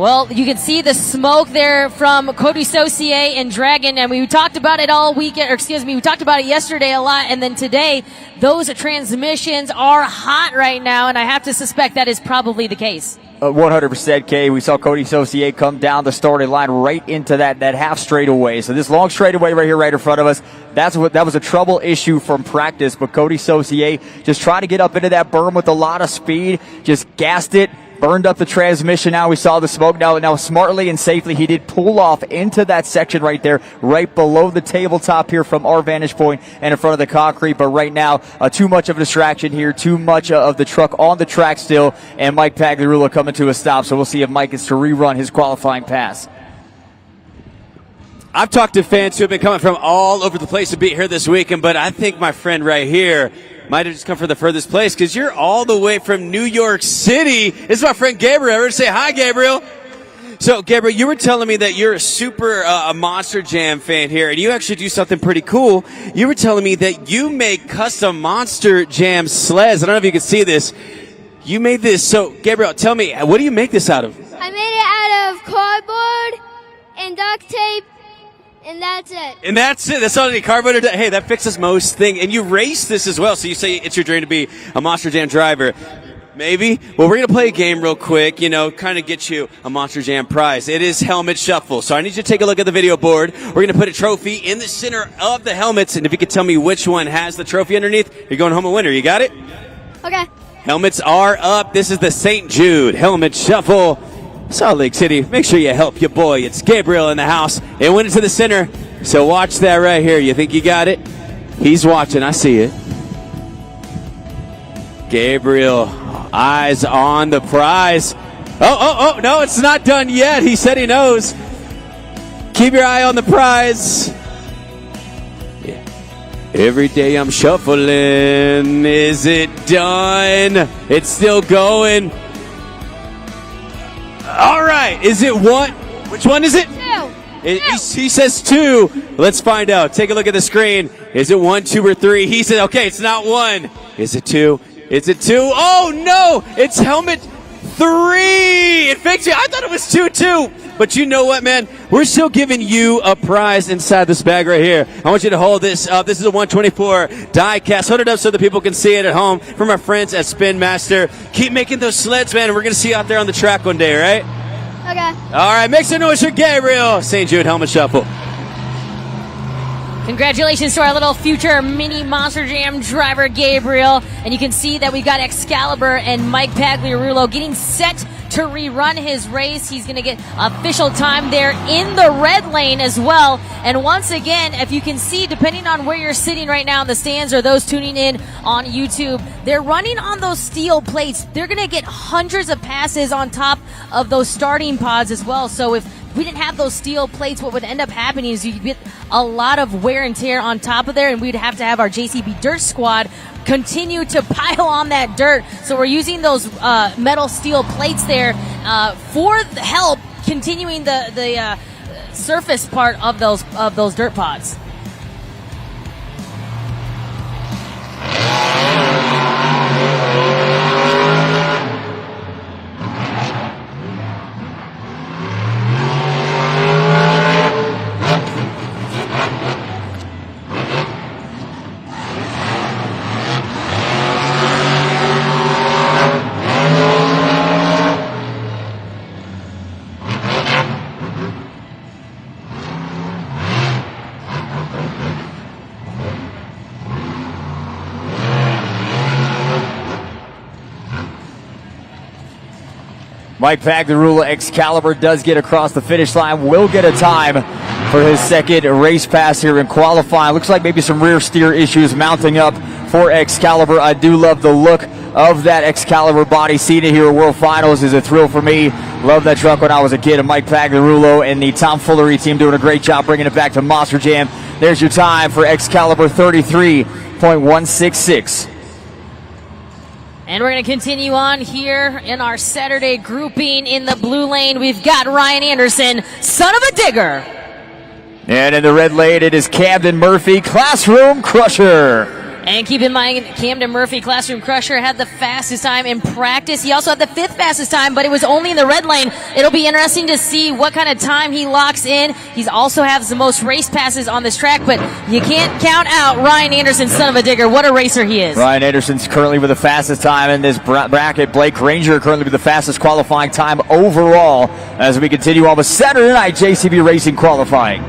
Well, you can see the smoke there from Cody Saucier and Dragon, and we talked about it all weekend, or excuse me, we talked about it yesterday a lot, and then today, those transmissions are hot right now, and I have to suspect that is probably the case. 100% K. We saw Cody Saucier come down the starting line right into that half straightaway. So this long straightaway right here, right in front of us, that was a trouble issue from practice, but Cody Saucier just trying to get up into that berm with a lot of speed, just gassed it, burned up the transmission. Now we saw the smoke. Now smartly and safely, he did pull off into that section right there, right below the tabletop here from our vantage point and in front of the concrete. But right now, too much of a distraction here, too much of the truck on the track still, and Mike Pagliarulo coming to a stop. So we'll see if Mike gets to rerun his qualifying pass. I've talked to fans who have been coming from all over the place to be here this weekend, but I think my friend right here might have just come from the furthest place because you're all the way from New York City. This is my friend Gabriel. Everybody say hi, Gabriel. So, Gabriel, you were telling me that you're a super Monster Jam fan here, and you actually do something pretty cool. You were telling me that you make custom Monster Jam sleds. I don't know if you can see this. You made this. So, Gabriel, tell me, what do you make this out of? I made it out of cardboard and duct tape. And that's it. And that's it. That's all any cardboard. Hey, that fixes most things. And you race this as well. So you say it's your dream to be a Monster Jam driver. Maybe. Well, we're going to play a game real quick, kind of get you a Monster Jam prize. It is Helmet Shuffle. So I need you to take a look at the video board. We're going to put a trophy in the center of the helmets. And if you could tell me which one has the trophy underneath, you're going home a winner. You got it? Okay. Helmets are up. This is the St. Jude Helmet Shuffle. Salt Lake City, make sure you help your boy. It's Gabriel in the house. It went into the center, so watch that right here. You think you got it? He's watching. I see it. Gabriel, eyes on the prize. Oh, no, it's not done yet. He said he knows. Keep your eye on the prize. Yeah. Every day I'm shuffling. Is it done? It's still going. All right. Is it one? Which one is it? Two. He says two. Let's find out. Take a look at the screen. Is it 1, 2, or 3? He said, okay, it's not 1. Is it 2? Is it 2? Oh, no. It's helmet 3. It fakes you. I thought it was 2. But you know what, man? We're still giving you a prize inside this bag right here. I want you to hold this up. This is a 124 die cast. Hold it up so that people can see it at home from our friends at Spin Master. Keep making those sleds, man. We're going to see you out there on the track one day, right? Okay. All right. Make some noise for Gabriel. St. Jude Helmet Shuffle. Congratulations to our little future mini Monster Jam driver, Gabriel. And you can see that we've got Excalibur and Mike Pagliarulo getting set to rerun his race. He's going to get official time there in the red lane as well. And once again, if you can see, depending on where you're sitting right now in the stands or those tuning in on YouTube, they're running on those steel plates. They're going to get hundreds of passes on top of those starting pods as well. So if we didn't have those steel plates, what would end up happening is you'd get a lot of wear and tear on top of there, and we'd have to have our JCB Dirt Squad continue to pile on that dirt. So we're using those metal steel plates there for the help continuing the surface part of those dirt pods. Mike Pagliarulo, Excalibur, does get across the finish line, will get a time for his second race pass here in qualifying. Looks like maybe some rear steer issues mounting up for Excalibur. I do love the look of that Excalibur body. Seeing it here at World Finals is a thrill for me. Love that truck when I was a kid. And Mike Pagliarulo and the Tom Fullery team doing a great job bringing it back to Monster Jam. There's your time for Excalibur, 33.166. And we're going to continue on here in our Saturday grouping. In the blue lane, we've got Ryan Anderson, son of a digger. And in the red lane, it is Camden Murphy, Classroom Crusher. And keep in mind, Camden Murphy, Classroom Crusher, had the fastest time in practice. He also had the 5th fastest time, but it was only in the red lane. It'll be interesting to see what kind of time he locks in. He also has the most race passes on this track, but you can't count out Ryan Anderson, son of a digger. What a racer he is. Ryan Anderson's currently with the fastest time in this bracket. Blake Granger currently with the fastest qualifying time overall as we continue on with Saturday night JCB Racing qualifying.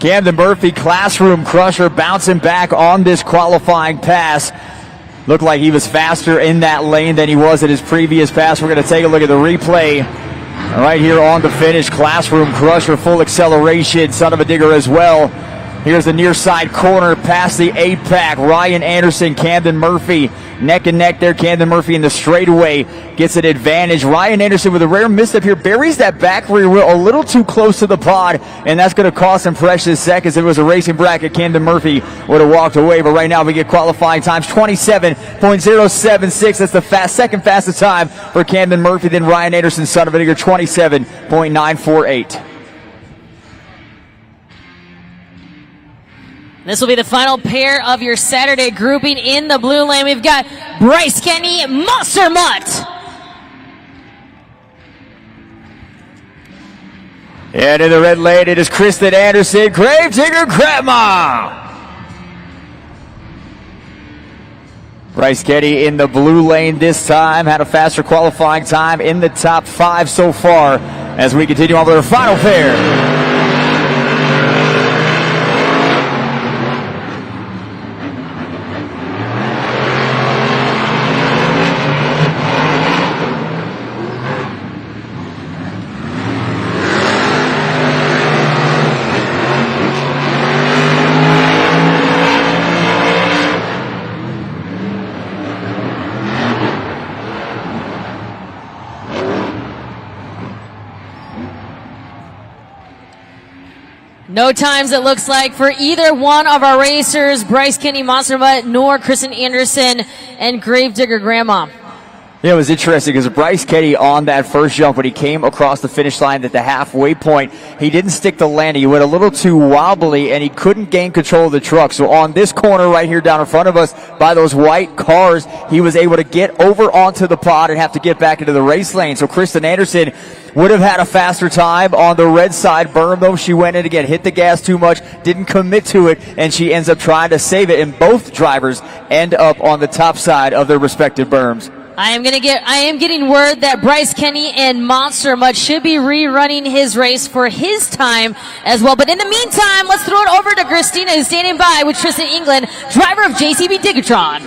Camden Murphy, Classroom Crusher, bouncing back on this qualifying pass. Looked like he was faster in that lane than he was at his previous pass. We're going to take a look at the replay right here on the finish. Classroom Crusher, full acceleration, son of a digger as well. Here's the near side corner past the 8-pack. Ryan Anderson, Camden Murphy, neck and neck there. Camden Murphy in the straightaway gets an advantage. Ryan Anderson with a rare misstep here buries that back rear wheel a little too close to the pod, and that's going to cost him precious seconds. If it was a racing bracket, Camden Murphy would have walked away, but right now we get qualifying times 27.076. That's the second fastest time for Camden Murphy, then Ryan Anderson, son of a digger, 27.948. This will be the final pair of your Saturday grouping in the blue lane. We've got Bryce Kenny, Monster Mutt. And in the red lane, it is Kristen Anderson, Gravedigger Grandma. Bryce Kenny in the blue lane this time, had a faster qualifying time in the top 5 so far as we continue on with our final pair. No times, it looks like, for either one of our racers, Bryce Kenny, Monster Mutt, nor Kristen Anderson and Gravedigger Grandma. Yeah, it was interesting because Bryce Kenny on that first jump, when he came across the finish line at the halfway point, he didn't stick the landing. He went a little too wobbly, and he couldn't gain control of the truck. So on this corner right here down in front of us by those white cars, he was able to get over onto the pod and have to get back into the race lane. So Kristen Anderson would have had a faster time on the red side berm, though. She went in again, hit the gas too much, didn't commit to it, and she ends up trying to save it, and both drivers end up on the top side of their respective berms. I am getting word that Bryce Kenny and Monster Mutt should be rerunning his race for his time as well. But in the meantime, let's throw it over to Christina, who's standing by with Tristan England, driver of JCB Digatron.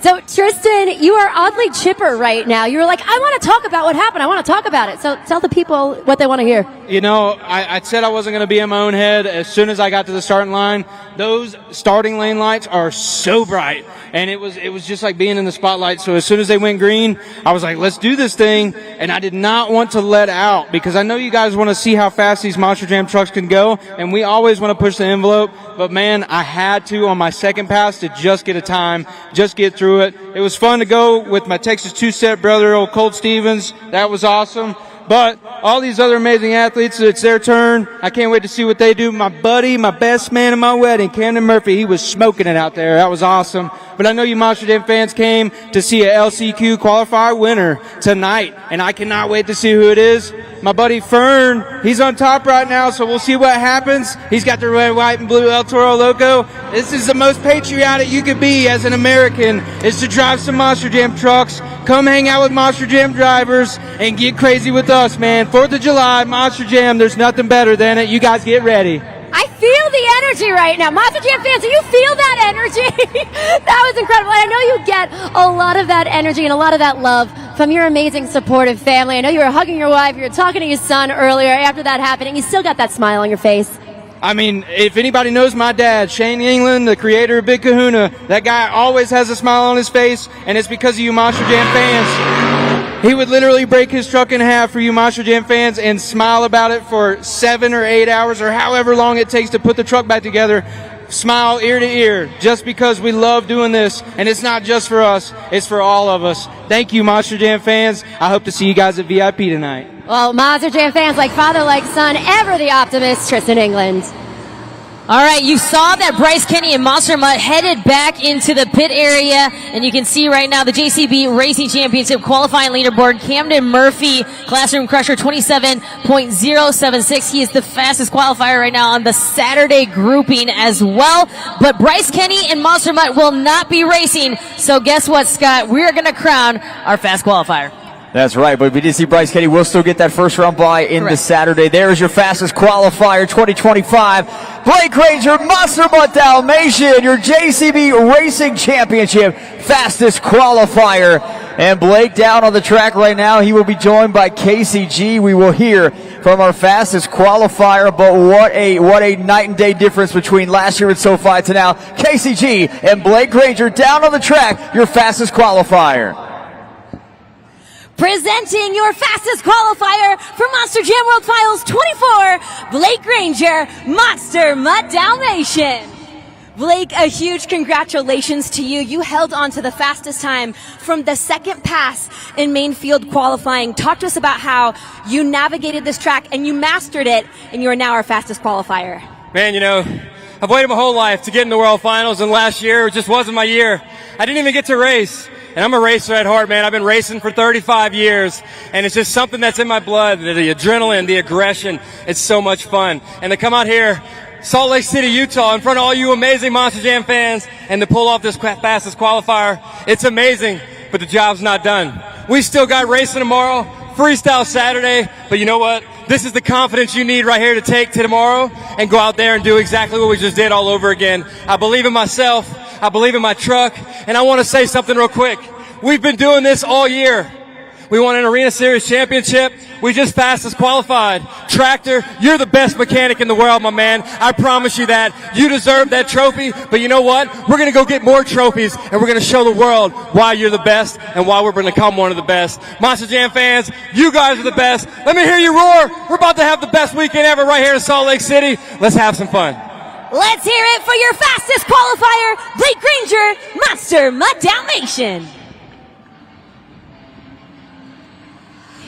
So, Tristan, you are oddly chipper right now. You were like, I want to talk about what happened. I want to talk about it. So tell the people what they want to hear. You know, I said I wasn't going to be in my own head. As soon as I got to the starting line, those starting lane lights are so bright. And it was just like being in the spotlight. So as soon as they went green, I was like, let's do this thing. And I did not want to let out because I know you guys want to see how fast these Monster Jam trucks can go. And we always want to push the envelope. But man, I had to on my second pass to just get a time, just get through it. It was fun to go with my Texas two-step brother, old Colt Stevens. That was awesome. But all these other amazing athletes, it's their turn. I can't wait to see what they do. My buddy, my best man at my wedding, Camden Murphy, he was smoking it out there. That was awesome. But I know you Monster Jam fans came to see a LCQ qualifier winner tonight, and I cannot wait to see who it is. My buddy Fern, he's on top right now, so we'll see what happens. He's got the red, white, and blue El Toro Loco. This is the most patriotic you could be as an American, is to drive some Monster Jam trucks, come hang out with Monster Jam drivers, and get crazy with us, man. 4th of July, Monster Jam, there's nothing better than it. You guys get ready. I feel the energy right now. Monster Jam fans, do you feel that energy? That was incredible. And I know you get a lot of that energy and a lot of that love from your amazing supportive family. I know you were hugging your wife, you were talking to your son earlier after that happened, and you still got that smile on your face. I mean, if anybody knows my dad, Shane England, the creator of Big Kahuna, that guy always has a smile on his face, and it's because of you Monster Jam fans. He would literally break his truck in half for you Monster Jam fans and smile about it for 7 or 8 hours or however long it takes to put the truck back together. Smile ear to ear, just because we love doing this, and it's not just for us, it's for all of us. Thank you, Monster Jam fans. I hope to see you guys at VIP tonight. Well, Monster Jam fans like father, like son, ever the optimist, Tristan England. All right, you saw that Bryce Kenny and Monster Mutt headed back into the pit area, and you can see right now the JCB Racing Championship qualifying leaderboard. Camden Murphy, Classroom Crusher, 27.076. He is the fastest qualifier right now on the Saturday grouping as well. But Bryce Kenny and Monster Mutt will not be racing, so guess what, Scott? We're going to crown our fast qualifier. That's right, but we did see Bryce Kenny will still get that first round bye in the Saturday. There is your fastest qualifier 2025. Blake Granger, Monster Mutt Dalmatian, your JCB Racing Championship fastest qualifier. And Blake down on the track right now. He will be joined by KCG. We will hear from our fastest qualifier, but what a night and day difference between last year at SoFi to now. KCG and Blake Granger down on the track, your fastest qualifier. Presenting your fastest qualifier for Monster Jam World Finals 24, Blake Granger, Monster Mutt Dalmatian. Blake, a huge congratulations to you. You held on to the fastest time from the second pass in main field qualifying. Talk to us about how you navigated this track and you mastered it, and you are now our fastest qualifier. Man, you know, I've waited my whole life to get in the World Finals, and last year it just wasn't my year. I didn't even get to race. And I'm a racer at heart, man. I've been racing for 35 years, and it's just something that's in my blood. The adrenaline, the aggression, it's so much fun. And to come out here, Salt Lake City, Utah, in front of all you amazing Monster Jam fans, and to pull off this fastest qualifier, it's amazing, but the job's not done. We still got racing tomorrow, freestyle Saturday, but you know what? This is the confidence you need right here to take to tomorrow and go out there and do exactly what we just did all over again. I believe in myself. I believe in my truck, and I want to say something real quick. We've been doing this all year. We won an Arena Series championship. We just fastest qualified. Tractor, you're the best mechanic in the world, my man. I promise you that. You deserve that trophy, but you know what? We're going to go get more trophies, and we're going to show the world why you're the best and why we're going to become one of the best. Monster Jam fans, you guys are the best. Let me hear you roar. We're about to have the best weekend ever right here in Salt Lake City. Let's have some fun. Let's hear it for your fastest qualifier, Blake Granger, Monster Mutt Dalmatian.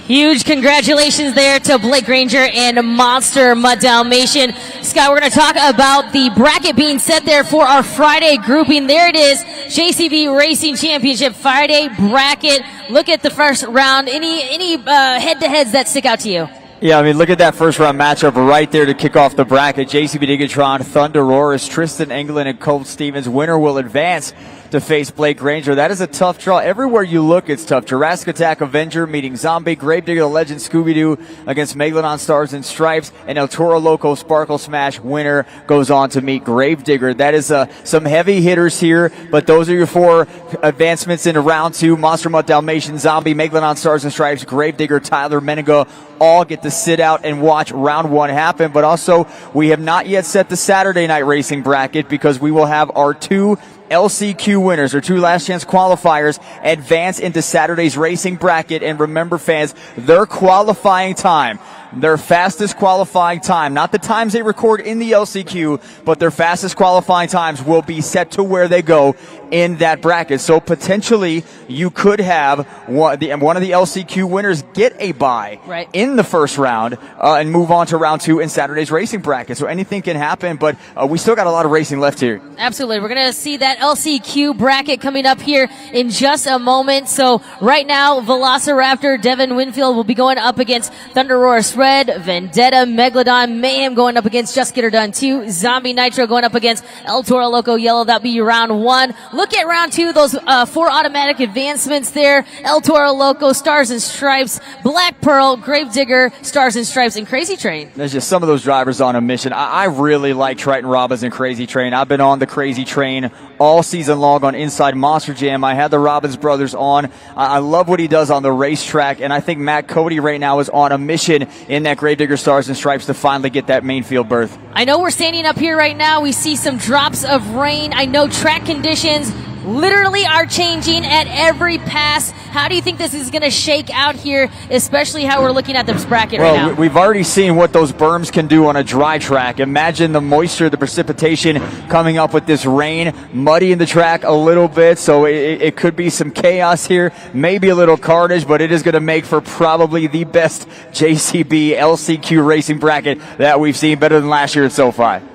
Huge congratulations there to Blake Granger and Monster Mutt Dalmatian. Scott, we're going to talk about the bracket being set there for our Friday grouping. There it is, JCB Racing Championship Friday bracket. Look at the first round. Any head-to-heads that stick out to you? Yeah, I mean, look at that first round matchup right there to kick off the bracket. JCB Digatron, Thunder Roars, Tristan England, and Colt Stevens. Winner will advance to face Blake Granger. That is a tough draw. Everywhere you look, it's tough. Jurassic Attack Avenger meeting Zombie, Gravedigger the Legend Scooby-Doo against Megalodon Stars and Stripes, and El Toro Loco Sparkle Smash winner goes on to meet Gravedigger. That is some heavy hitters here, but those are your four advancements into round two. Monster Mutt Dalmatian, Zombie, Megalodon Stars and Stripes, Gravedigger, Tyler Menega all get to sit out and watch round one happen. But also, we have not yet set the Saturday night racing bracket because we will have our two LCQ winners, or two last chance qualifiers, advance into Saturday's racing bracket. And remember, fans, their qualifying time, their fastest qualifying time, not the times they record in the LCQ, but their fastest qualifying times will be set to where they go in that bracket. So potentially you could have one of the LCQ winners get a bye in the first round and move on to round two in Saturday's racing bracket. So anything can happen, but we still got a lot of racing left here. Absolutely. We're going to see that LCQ bracket coming up here in just a moment. So right now, Velociraptor Devin Winfield will be going up against Thunder Roar Red, Vendetta, Megalodon, Mayhem going up against Just Get Her Done 2, Zombie Nitro going up against El Toro Loco Yellow. That'll be round one. look at round 2, those 4 automatic advancements there. El Toro Loco, Stars and Stripes, Black Pearl, Gravedigger, Stars and Stripes, and Crazy Train. There's just some of those drivers on a mission. I really like Triton Robbins and Crazy Train. I've been on the Crazy Train all season long on Inside Monster Jam. I had the Robbins brothers on. I love what he does on the racetrack, and I think Matt Cody right now is on a mission in that Gravedigger Stars and Stripes to finally get that main field berth. I know we're standing up here right now. We see some drops of rain. I know track conditions literally are changing at every pass. How do you think this is going to shake out here, especially how we're looking at this bracket right now? We've already seen what those berms can do on a dry track. Imagine the moisture, the precipitation coming up with this rain, muddying the track a little bit, so it could be some chaos here, maybe a little carnage, but it is going to make for probably the best JCB LCQ racing bracket that we've seen, better than last year at SoFi.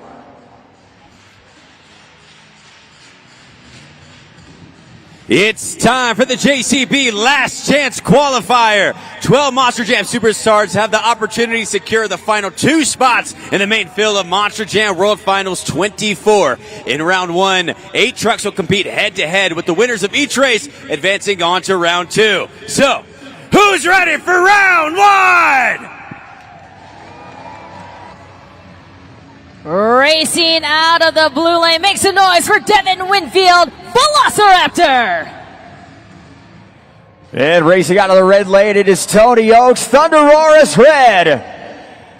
It's time for the JCB Last Chance Qualifier. 12 Monster Jam Superstars have the opportunity to secure the final 2 spots in the main field of Monster Jam World Finals 24. In round 1, 8 trucks will compete head-to-head with the winners of each race advancing on to round 2. So, who's ready for round 1? Racing out of the blue lane, make some noise for Devin Winfield, Velociraptor. And racing out of the red lane, it is Tony Oaks, Thunderosaurus Red.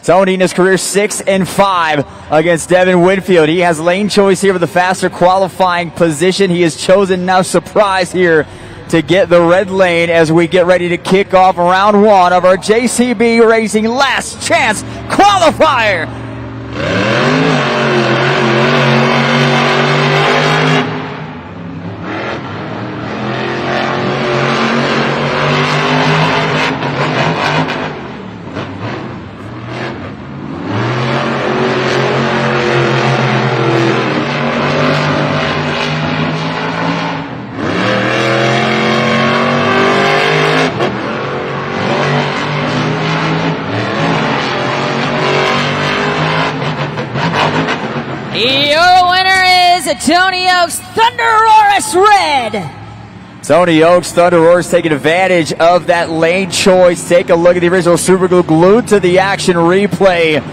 Tony in his career 6 and 5 against Devin Winfield. He has lane choice here with the faster qualifying position. He has chosen now surprise here to get the red lane as we get ready to kick off round 1 of our JCB Racing Last Chance Qualifier. Your winner is Tony Oaks, Thunderosaurus Red. Tony Oaks, Thunderosaurus taking advantage of that lane choice. Take a look at the original Super Glue glued to the action replay.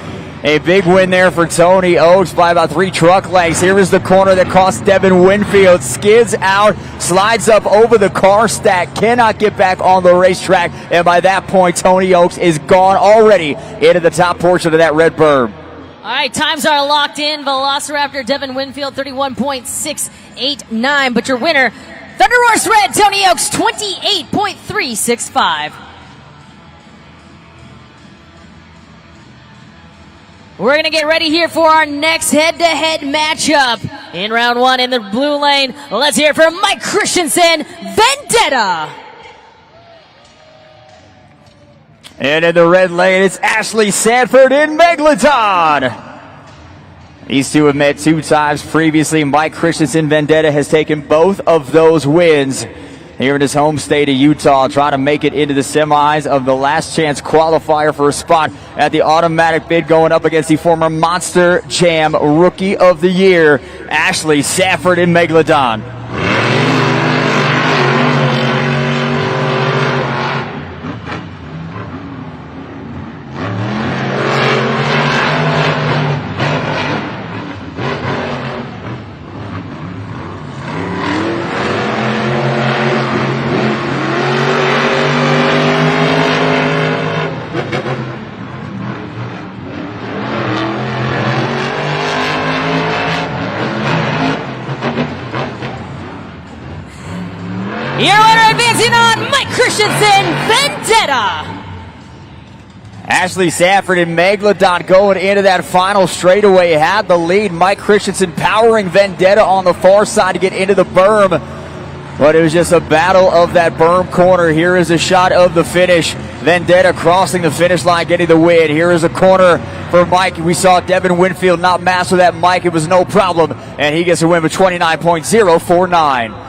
A big win there for Tony Oaks by about 3 truck lengths. Here is the corner that cost Devin Winfield. Skids out, slides up over the car stack, cannot get back on the racetrack. And by that point, Tony Oaks is gone already into the top portion of that red berm. All right, times are locked in. Velociraptor, Devin Winfield, 31.689. But your winner, Thunderosaurus Red, Tony Oaks, 28.365. We're going to get ready here for our next head-to-head matchup. In round 1 in the blue lane, let's hear it for Mike Christensen, Vendetta. And in the red lane, it's Ashley Sanford in Megalodon. These two have met 2 times previously. Mike Christensen, Vendetta, has taken both of those wins here in his home state of Utah, trying to make it into the semis of the Last Chance Qualifier for a spot at the automatic bid, going up against the former Monster Jam Rookie of the Year, Ashley Sanford in Megalodon. Your winner advancing on, Mike Christensen, Vendetta. Ashley Sanford and Megalodon going into that final straightaway had the lead. Mike Christensen powering Vendetta on the far side to get into the berm. But it was just a battle of that berm corner. Here is a shot of the finish. Vendetta crossing the finish line, getting the win. Here is a corner for Mike. We saw Devin Winfield not master that Mike. It was no problem. And he gets a win with 29.049.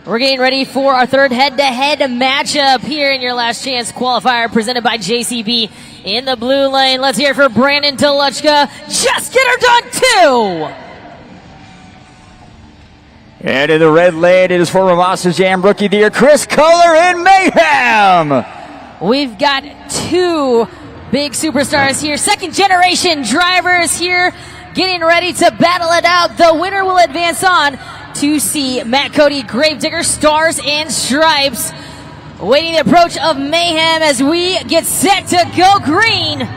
We're getting ready for our third head-to-head matchup here in your Last Chance Qualifier presented by JCB. In the blue lane, let's hear it for Brandon Toluchka. Just get her done 2. And in the red lane, it is former Monster Jam Rookie of the Year, Chris Kohler in Mayhem. We've got 2 big superstars here. Second generation drivers here getting ready to battle it out. The winner will advance on to see Matt Cody, Gravedigger, Stars and Stripes. Waiting the approach of Mayhem as we get set to go green.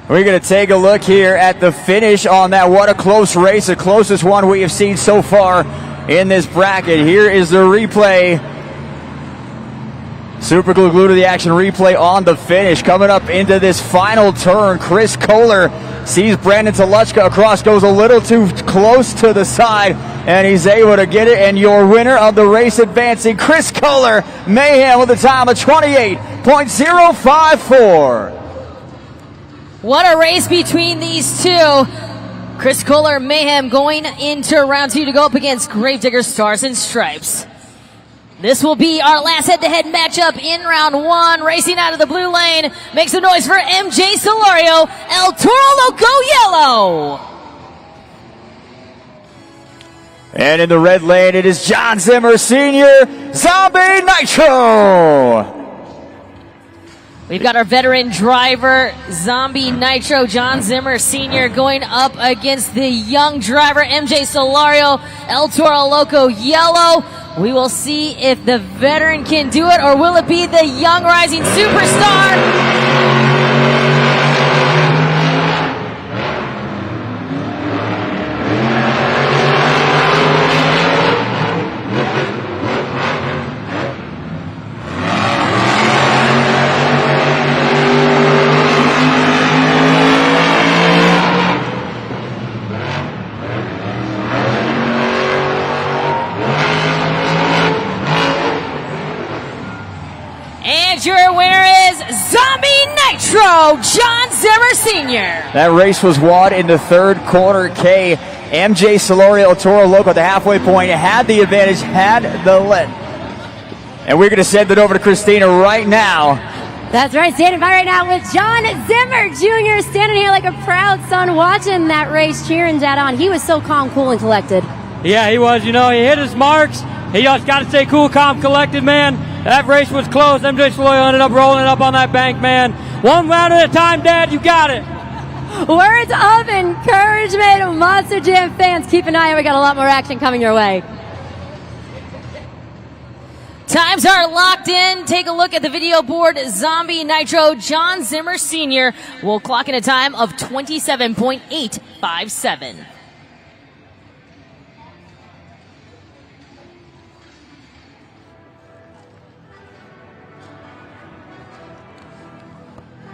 We're going to take a look here at the finish on that. What a close race, the closest one we have seen so far in this bracket. Here is the replay. Super glued to the action replay on the finish. Coming up into this final turn, Chris Kohler sees Brandon Toluchka across, goes a little too close to the side, and he's able to get it. And your winner of the race advancing, Chris Kohler, Mayhem, with a time of 28.054. What a race between these two. Chris Kohler, Mayhem going into round 2 to go up against Gravedigger, Stars and Stripes. This will be our last head-to-head matchup in round 1. Racing out of the blue lane, make some noise for MJ Solario, El Toro Loco Yellow. And in the red lane, it is John Zimmer Sr., Zombie Nitro. We've got our veteran driver, Zombie Nitro, John Zimmer Sr., going up against the young driver, MJ Solario, El Toro Loco Yellow. We will see if the veteran can do it, or will it be the young rising superstar? Your winner is Zombie Nitro, John Zimmer Sr. That race was won in the third quarter. MJ Solario, El Toro Loco at the halfway point had the advantage, had the lead. And we're going to send it over to Christina right now. That's right, standing by right now with John Zimmer Jr. standing here like a proud son watching that race, cheering Dad on. He was so calm, cool, and collected. Yeah, he was. You know, he hit his marks. He just got to stay cool, calm, collected, man. That race was close. MJ Solario ended up rolling up on that bank, man. One round at a time, Dad. You got it. Words of encouragement, Monster Jam fans. Keep an eye out. We got a lot more action coming your way. Times are locked in. Take a look at the video board. Zombie Nitro, John Zimmer Sr. will clock in a time of 27.857.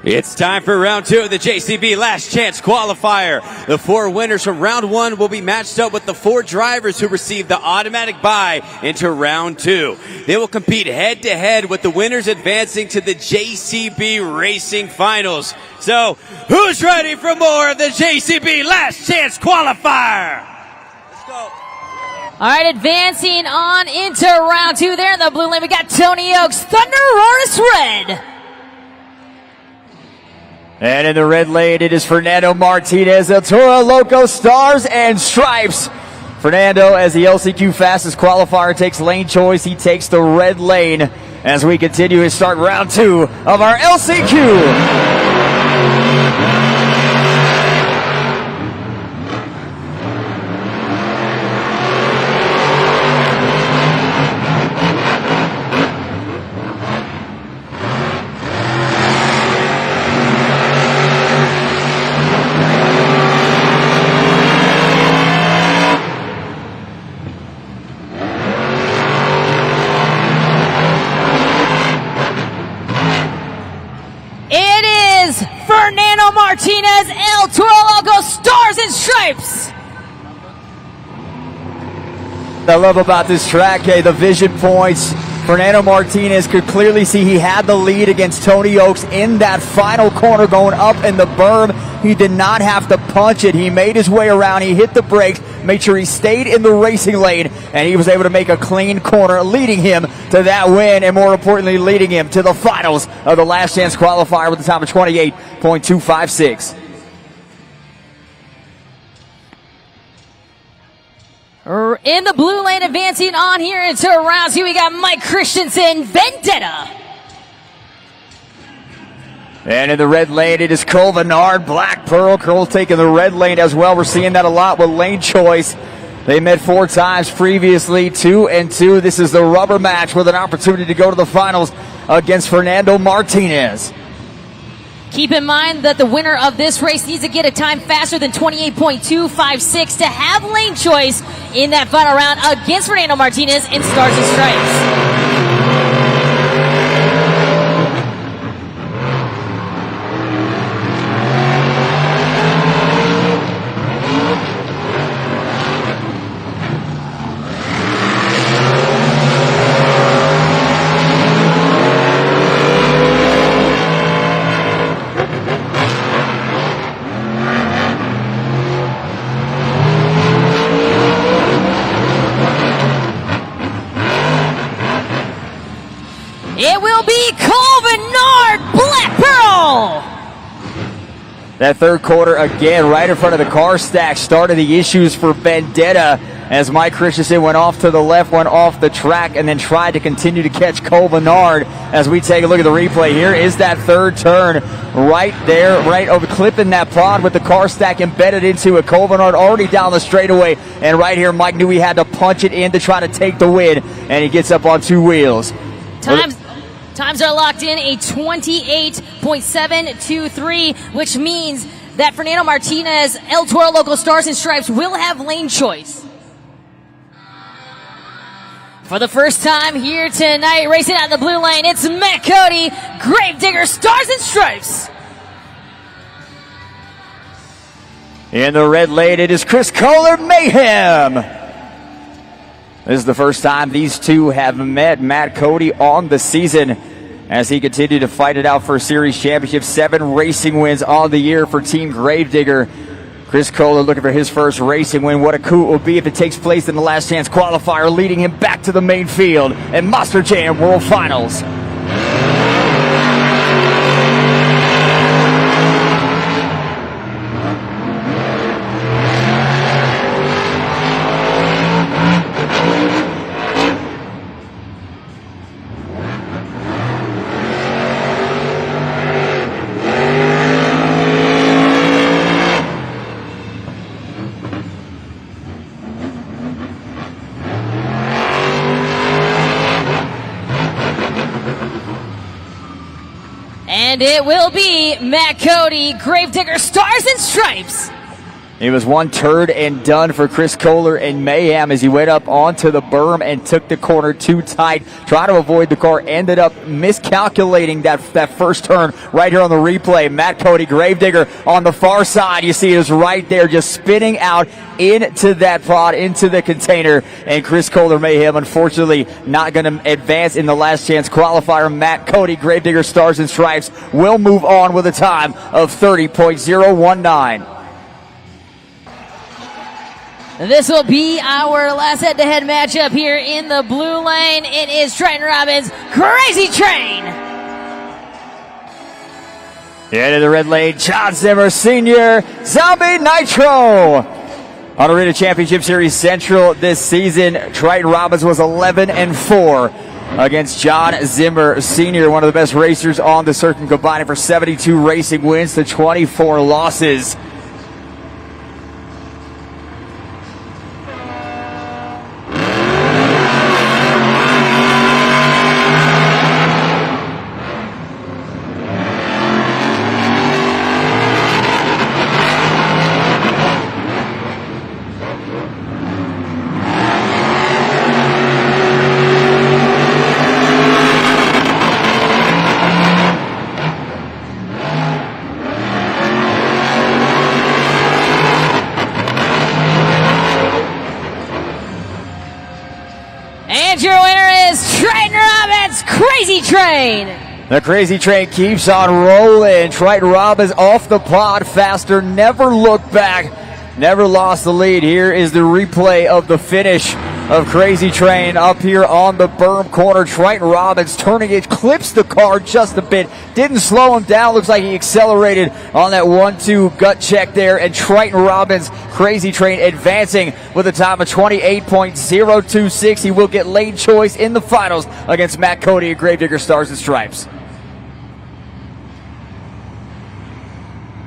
It's time for round 2 of the JCB Last Chance Qualifier. The 4 winners from round 1 will be matched up with the 4 drivers who received the automatic bye into round 2. They will compete head-to-head with the winners advancing to the JCB Racing Finals. So, who's ready for more of the JCB Last Chance Qualifier? Let's go. All right, advancing on into round 2 there in the blue lane. We got Tony Oaks, Thunder Roars Red. And in the red lane, it is Fernando Martinez, El Toro Loco, Stars and Stripes. Fernando, as the LCQ fastest qualifier, takes lane choice. He takes the red lane as we continue to start round 2 of our LCQ. and Stripes. I love about this track, the vision points. Fernando Martinez could clearly see he had the lead against Tony Oaks in that final corner going up in the berm. He did not have to punch it. He made his way around. He hit the brakes, made sure he stayed in the racing lane, and he was able to make a clean corner, leading him to that win, and more importantly, leading him to the finals of the Last Chance qualifier with a time of 28.256. In the blue lane, advancing on here into round two, we got Mike Christensen, Vendetta. And in the red lane, it is Cole Vennard, Black Pearl. Cole taking the red lane as well. We're seeing that a lot with lane choice. They met 4 times previously, 2-2. This is the rubber match with an opportunity to go to the finals against Fernando Martinez. Keep in mind that the winner of this race needs to get a time faster than 28.256 to have lane choice in that final round against Fernando Martinez in Stars and Stripes. It will be Cole Vennard, Black Pearl. That third quarter again, right in front of the car stack, started the issues for Vendetta as Mike Christensen went off to the left, went off the track, and then tried to continue to catch Cole Vennard. As we take a look at the replay, here is that third turn right there, right over clipping that pod with the car stack embedded into it. Cole Vennard already down the straightaway, and right here Mike knew he had to punch it in to try to take the win, and he gets up on 2 wheels. Times are locked in, a 28.723, which means that Fernando Martinez, El Toro Loco Stars and Stripes will have lane choice. For the first time here tonight, racing out in the blue lane, it's Matt Cody, Gravedigger, Stars and Stripes. In the red lane, it is Chris Kohler, Mayhem. This is the first time these two have met. Matt Cody on the season as he continued to fight it out for a series championship. 7 racing wins on the year for Team Gravedigger. Chris Kohler looking for his first racing win. What a coup it will be if it takes place in the Last Chance qualifier, leading him back to the main field and Monster Jam World Finals. And it will be Matt Cody, Gravedigger, Stars and Stripes. It was one turd and done for Chris Kohler and Mayhem as he went up onto the berm and took the corner too tight. Tried to avoid the car, ended up miscalculating that first turn right here on the replay. Matt Cody, Gravedigger on the far side. You see it is right there just spinning out into that pod, into the container. And Chris Kohler, Mayhem, unfortunately not going to advance in the Last Chance qualifier. Matt Cody, Gravedigger, Stars and Stripes will move on with a time of 30.019. This will be our last head-to-head matchup here in the blue lane. It is Trent Robbins, Crazy Train. Into the red lane, John Zimmer Sr., Zombie Nitro. On Arena Championship Series Central this season, Triton Robbins was 11-4 against John Zimmer Sr., one of the best racers on the circuit, combining for 72 racing wins to 24 losses. And your winner is Triton Robbins, Crazy Train. The Crazy Train keeps on rolling. Triton Robbins off the pod faster, never looked back, never lost the lead. Here is the replay of the finish of Crazy Train up here on the berm corner. Triton Robbins turning it, clips the car just a bit, didn't slow him down. Looks like he accelerated on that 1-2 gut check there. And Triton Robbins, Crazy Train, advancing with a time of 28.026. He will get lane choice in the finals against Matt Cody at Gravedigger Stars and Stripes.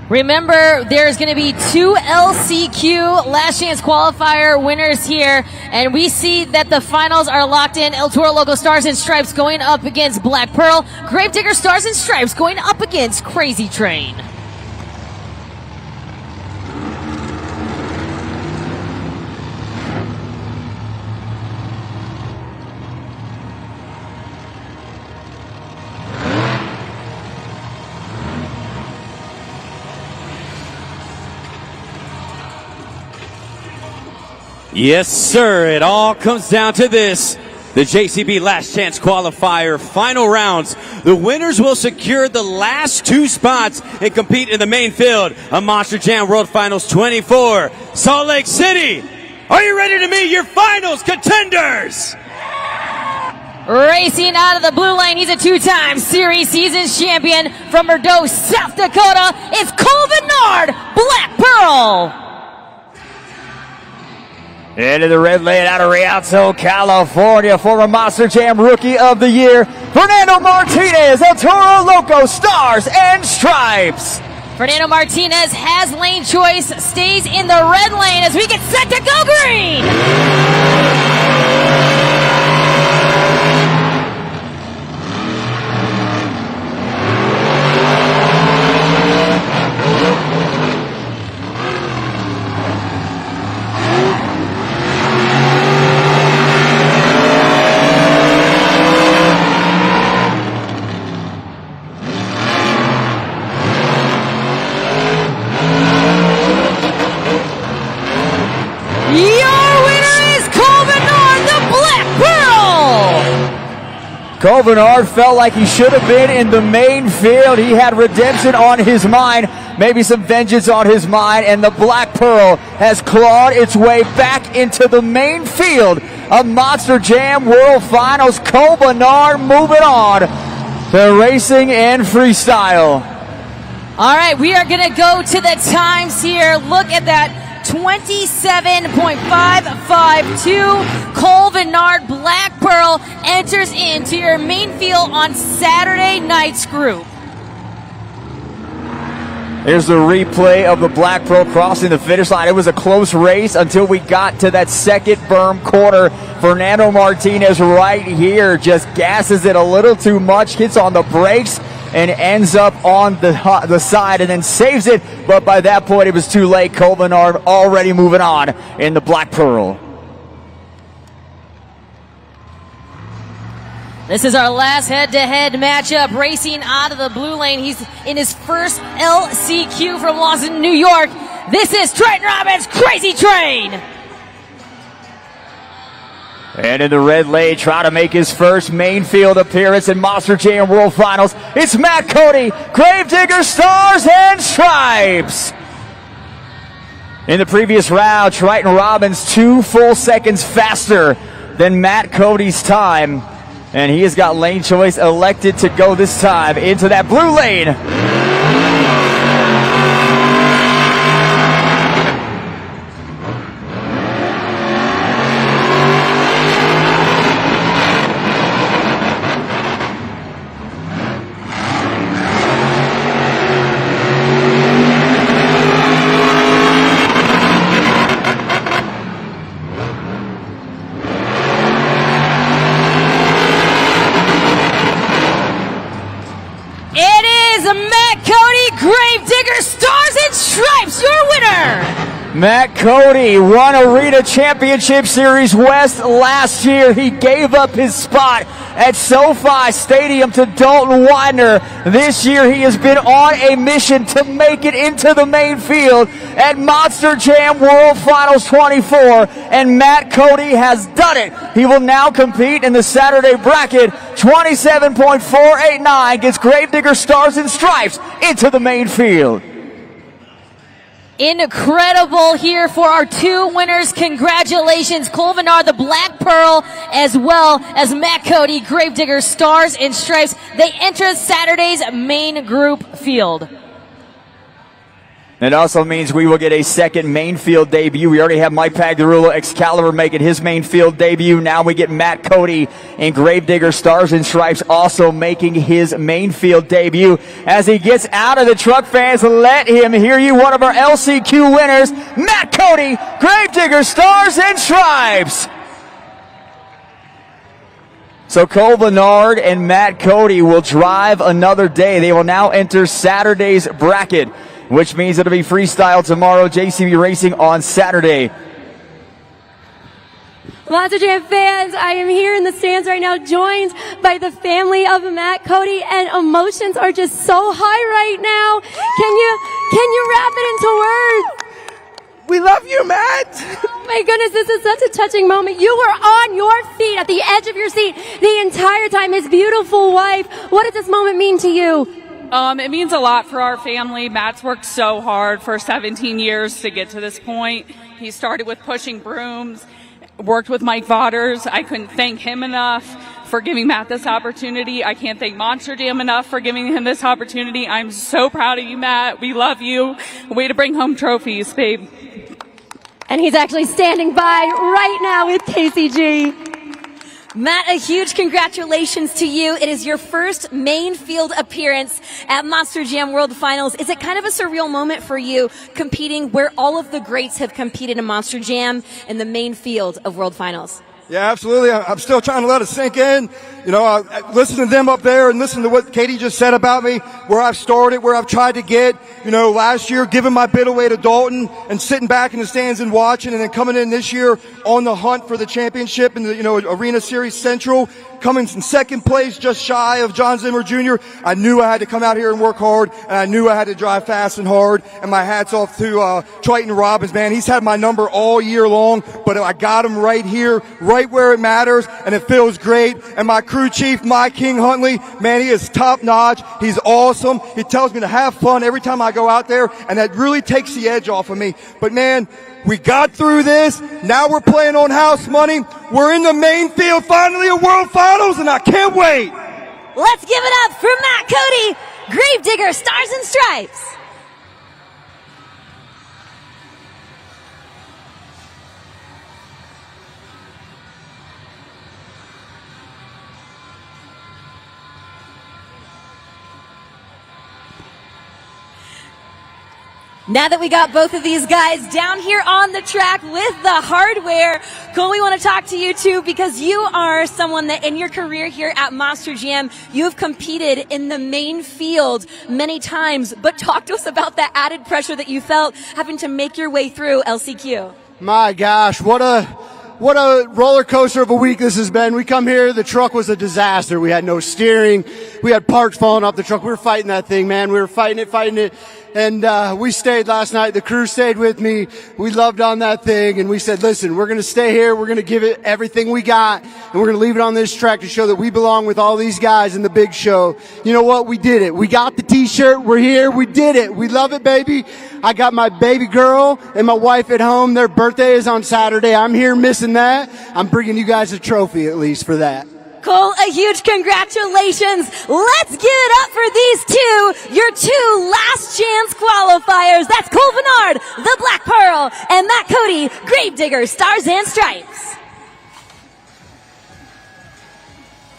Remember, there's going to be 2 LCQ Last Chance Qualifier winners here, and we see that the finals are locked in. El Toro Loco Stars and Stripes going up against Black Pearl. Gravedigger Stars and Stripes going up against Crazy Train. Yes, sir. It all comes down to this. The JCB Last Chance Qualifier final rounds. The winners will secure the last 2 spots and compete in the main field of Monster Jam World Finals 24. Salt Lake City, are you ready to meet your finals contenders? Racing out of the blue lane, he's a 2-time Series Seasons champion from Bordeaux, South Dakota. It's Cole Bernard, Black Pearl. Into the red lane out of Rialto, California, former Monster Jam Rookie of the Year, Fernando Martinez, El Toro Loco Stars and Stripes. Fernando Martinez has lane choice, stays in the red lane as we get set to go green. Cole Bernard felt like he should have been in the main field. He had redemption on his mind, maybe some vengeance on his mind, and the Black Pearl has clawed its way back into the main field of Monster Jam World Finals. Cole Bernard moving on to racing and freestyle. All right, we are going to go to the times here. Look at that. 27.552. Cole Bernard, Black Pearl enters into your main field on Saturday night's group. Here's the replay of the Black Pearl crossing the finish line. It was a close race until we got to that second berm corner. Fernando Martinez right here just gasses it a little too much, hits on the brakes, and ends up on the side and then saves it. But by that point, it was too late. Cole Bernard already moving on in the Black Pearl. This is our last head-to-head matchup. Racing out of the blue lane, he's in his first LCQ from Lawson, New York. This is Triton Robbins, Crazy Train. And in the red lane, trying to make his first main field appearance in Monster Jam World Finals, it's Matt Cody, Gravedigger Stars and Stripes. In the previous round, Triton Robbins 2 full seconds faster than Matt Cody's time. And he has got lane choice, elected to go this time into that blue lane. It is Matt Cody won Arena Championship Series West last year. He gave up his spot at SoFi Stadium to Dalton Widener. This year he has been on a mission to make it into the main field at Monster Jam World Finals 24, and Matt Cody has done it. He will now compete in the Saturday bracket. 27.489 gets Gravedigger Stars and Stripes into the main field. Incredible here for our two winners. Congratulations, Cole Vennard, the Black Pearl, as well as Matt Cody, Gravedigger Stars and Stripes. They enter Saturday's main group field. It also means we will get a second main field debut. We already have Mike Pagliarulo, Excalibur, making his main field debut. Now we get Matt Cody and Gravedigger Stars and Stripes also making his main field debut. As he gets out of the truck, fans, let him hear you. One of our LCQ winners, Matt Cody, Gravedigger Stars and Stripes. So Cole Vennard and Matt Cody will drive another day. They will now enter Saturday's bracket, which means it'll be freestyle tomorrow, JCB Racing on Saturday. Monster Jam fans, I am here in the stands right now, joined by the family of Matt Cody, and emotions are just so high right now. Can you wrap it into words? We love you, Matt. Oh my goodness, this is such a touching moment. You were on your feet, at the edge of your seat, the entire time. His beautiful wife. What does this moment mean to you? It means a lot for our family. Matt's worked so hard for 17 years to get to this point. He started with pushing brooms, worked with Mike Vauders. I couldn't thank him enough for giving Matt this opportunity. I can't thank Monster Jam enough for giving him this opportunity. I'm so proud of you, Matt. We love you. Way to bring home trophies, babe. And he's actually standing by right now with KCG. Matt, a huge congratulations to you. It is your first main field appearance at Monster Jam World Finals. Is it kind of a surreal moment for you competing where all of the greats have competed in Monster Jam in the main field of World Finals? Yeah, absolutely. I'm still trying to let it sink in. You know, I listen to them up there and listen to what Katie just said about me, where I've started, where I've tried to get. You know, last year giving my bid away to Dalton and sitting back in the stands and watching, and then coming in this year on the hunt for the championship in the, you know, Arena Series Central, coming in second place, just shy of John Zimmer Jr. I knew I had to come out here and work hard, and I knew I had to drive fast and hard. And my hat's off to Triton Robbins, man. He's had my number all year long, but I got him right here, right where it matters, and it feels great. And my crew chief, Mike King Huntley, man, he is top notch. He's awesome. He tells me to have fun every time I go out there, and that really takes the edge off of me. But man, we got through this. Now we're playing on house money. We're in the main field finally at World Finals, and I can't wait. Let's give it up for Matt Cody, Gravedigger Stars and Stripes. Now that we got both of these guys down here on the track with the hardware, Cole, we want to talk to you too, because you are someone that in your career here at Monster Jam, you've competed in the main field many times, but talk to us about that added pressure that you felt having to make your way through LCQ. My gosh, what a roller coaster of a week this has been. We come here, the truck was a disaster. We had no steering. We had parts falling off the truck. We were fighting that thing, man. We were fighting it. And we stayed last night. The crew stayed with me. We loved on that thing. And we said, listen, we're going to stay here. We're going to give it everything we got. And we're going to leave it on this track to show that we belong with all these guys in the big show. You know what? We did it. We got the T-shirt. We're here. We did it. We love it, baby. I got my baby girl and my wife at home. Their birthday is on Saturday. I'm here missing that. I'm bringing you guys a trophy at least for that. Cole, a huge congratulations. Let's give it up for these two, your two last chance qualifiers. That's Cole Vennard, the Black Pearl, and Matt Cody, Gravedigger Stars and Stripes.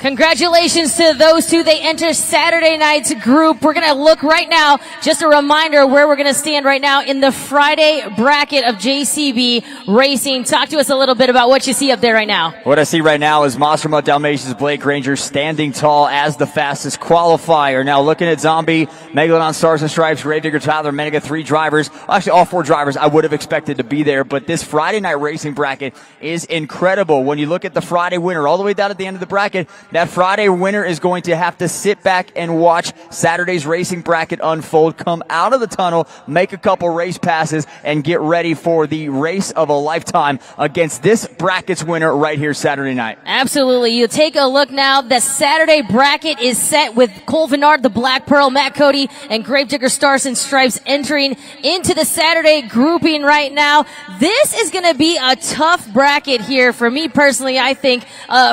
Congratulations to those two. They enter Saturday night's group. We're going to look right now, just a reminder where we're going to stand right now in the Friday bracket of JCB Racing. Talk to us a little bit about what you see up there right now. What I see right now is Monster Mutt Dalmatians Blake Granger standing tall as the fastest qualifier. Now looking at Zombie, Megalodon, Stars and Stripes, Gravedigger, Tyler, Mega, 3 drivers. Actually, all 4 drivers I would have expected to be there, but this Friday night racing bracket is incredible. When you look at the Friday winner all the way down at the end of the bracket, that Friday winner is going to have to sit back and watch Saturday's racing bracket unfold, come out of the tunnel, make a couple race passes, and get ready for the race of a lifetime against this bracket's winner right here Saturday night. Absolutely. You take a look now. The Saturday bracket is set with Cole Vennard, the Black Pearl, Matt Cody, and Gravedigger, Stars and Stripes entering into the Saturday grouping right now. This is going to be a tough bracket here for me personally, I think,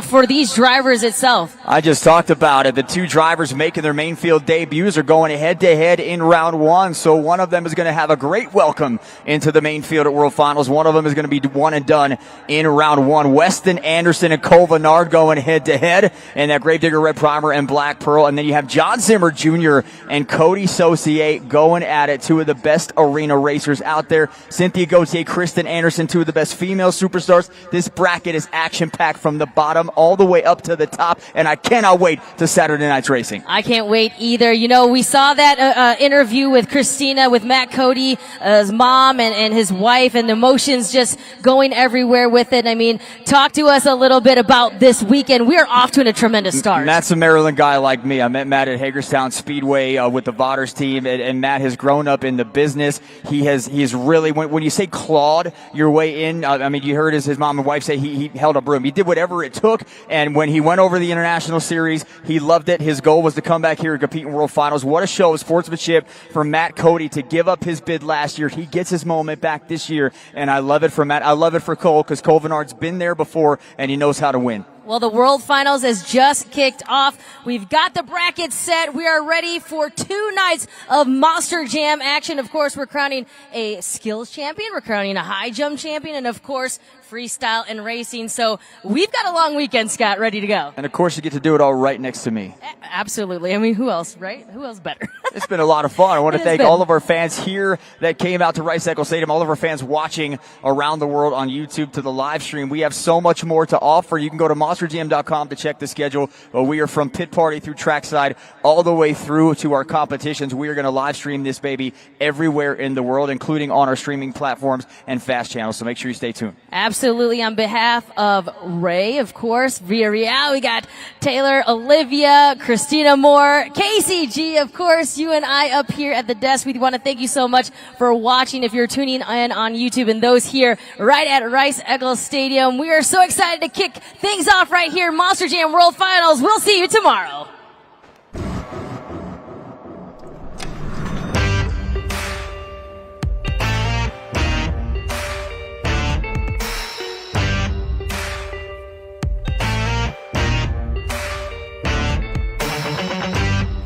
for these drivers itself. I just talked about it. The 2 drivers making their main field debuts are going head-to-head in round 1. So one of them is going to have a great welcome into the main field at World Finals. One of them is going to be one and done in round 1. Weston Anderson and Cole Vennard going head-to-head, and that Gravedigger Red Primer and Black Pearl. And then you have John Zimmer Jr. and Cody Saucier going at it, 2 of the best arena racers out there. Cynthia Gauthier, Kristen Anderson, 2 of the best female superstars. This bracket is action-packed from the bottom all the way up to the top. And I cannot wait to Saturday night's racing. I can't wait either. You know, we saw that interview with Christina, with Matt Cody, his mom and his wife, and the emotions just going everywhere with it. I mean, talk to us a little bit about this weekend. We are off to a tremendous start. Matt's a Maryland guy like me. I met Matt at Hagerstown Speedway with the Vodders team, and Matt has grown up in the business. He's really, when you say clawed your way in, I mean, you heard his mom and wife say he held a broom. He did whatever it took, and when he went over the International Series, he loved it. His goal was to come back here and compete in World Finals. What a show of sportsmanship for Matt Cody to give up his bid last year. He gets his moment back this year, and I love it for Matt. I love it for Cole, because Cole Vennard's been there before, and he knows how to win. Well, the World Finals has just kicked off. We've got the bracket set. We are ready for 2 nights of Monster Jam action. Of course, we're crowning a skills champion. We're crowning a high jump champion. And, of course, freestyle and racing. So we've got a long weekend, Scott, ready to go. And, of course, you get to do it all right next to me. Absolutely. I mean, who else, right? Who else better? It's been a lot of fun. I want to thank all of our fans here that came out to Rice-Eccles Stadium, all of our fans watching around the world on YouTube to the live stream. We have so much more to offer. You can go to monsterjam.com to check the schedule. We are from pit party through trackside all the way through to our competitions. We are going to live stream this baby everywhere in the world, including on our streaming platforms and fast channels. So make sure you stay tuned. Absolutely. On behalf of Ray, of course, Villarreal, we got Taylor, Olivia, Christina Moore, KCG, of course, you and I up here at the desk. We want to thank you so much for watching if you're tuning in on YouTube, and those here right at Rice-Eccles Stadium. We are so excited to kick things off right here, Monster Jam World Finals. We'll see you tomorrow.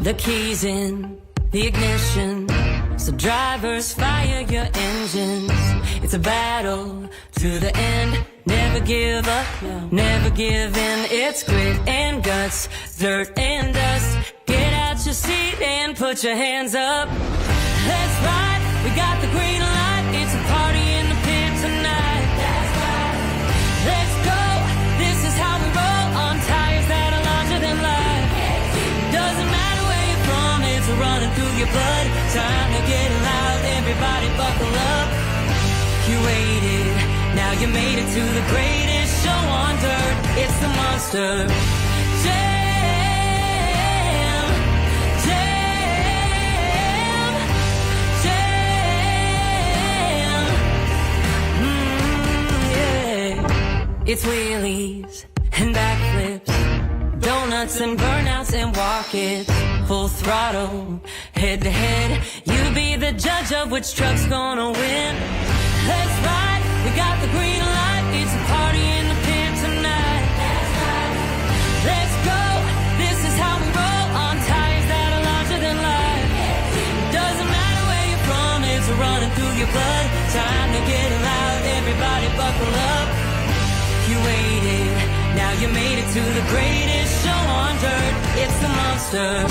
The keys in the ignition, so drivers fire your engines. It's a battle to the end. Never give up, never give in. It's grit and guts, dirt and dust. Get out your seat and put your hands up. That's right, we got the green light. It's a party in the pit tonight. That's right, let's go. This is how we roll on tires that are larger than life. Doesn't matter where you're from, it's running through your blood. Time to get loud, everybody buckle up. You waited, now you made it to the greatest show on dirt. It's the Monster Jam, Jam, Jam. Yeah. It's wheelies and backflips, donuts and burnouts and walk-its. Full throttle, head to head. You be the judge of which truck's gonna win. That's right, we got the green light. It's a party in the pit tonight. That's right, let's go. This is how we roll on tires that are larger than life. Doesn't matter where you're from, it's running through your blood. Time to get loud, everybody buckle up. You waited, Now you made it to the greatest show on dirt. It's the Monster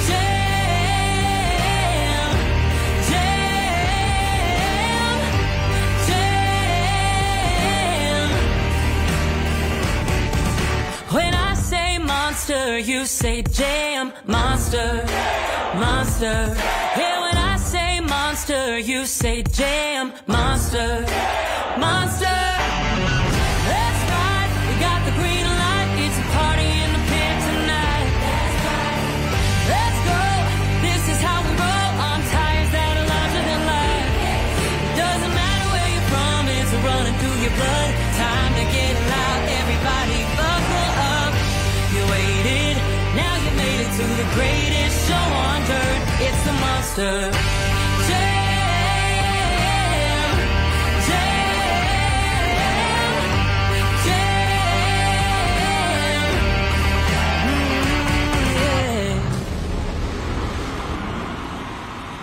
Jam. Jam. Jam. When I say monster, you say jam. Monster. Monster. Yeah, when I say monster, you say jam. Monster. Monster. Let's ride. We got the green light. It's a party in the pit tonight. Let's go. This is how we roll on tires that are larger than life. Doesn't matter where you're from, it's running through your blood. Time to get loud. Everybody buckle up. You waited. Now you made it to the greatest show on dirt. It's the Monster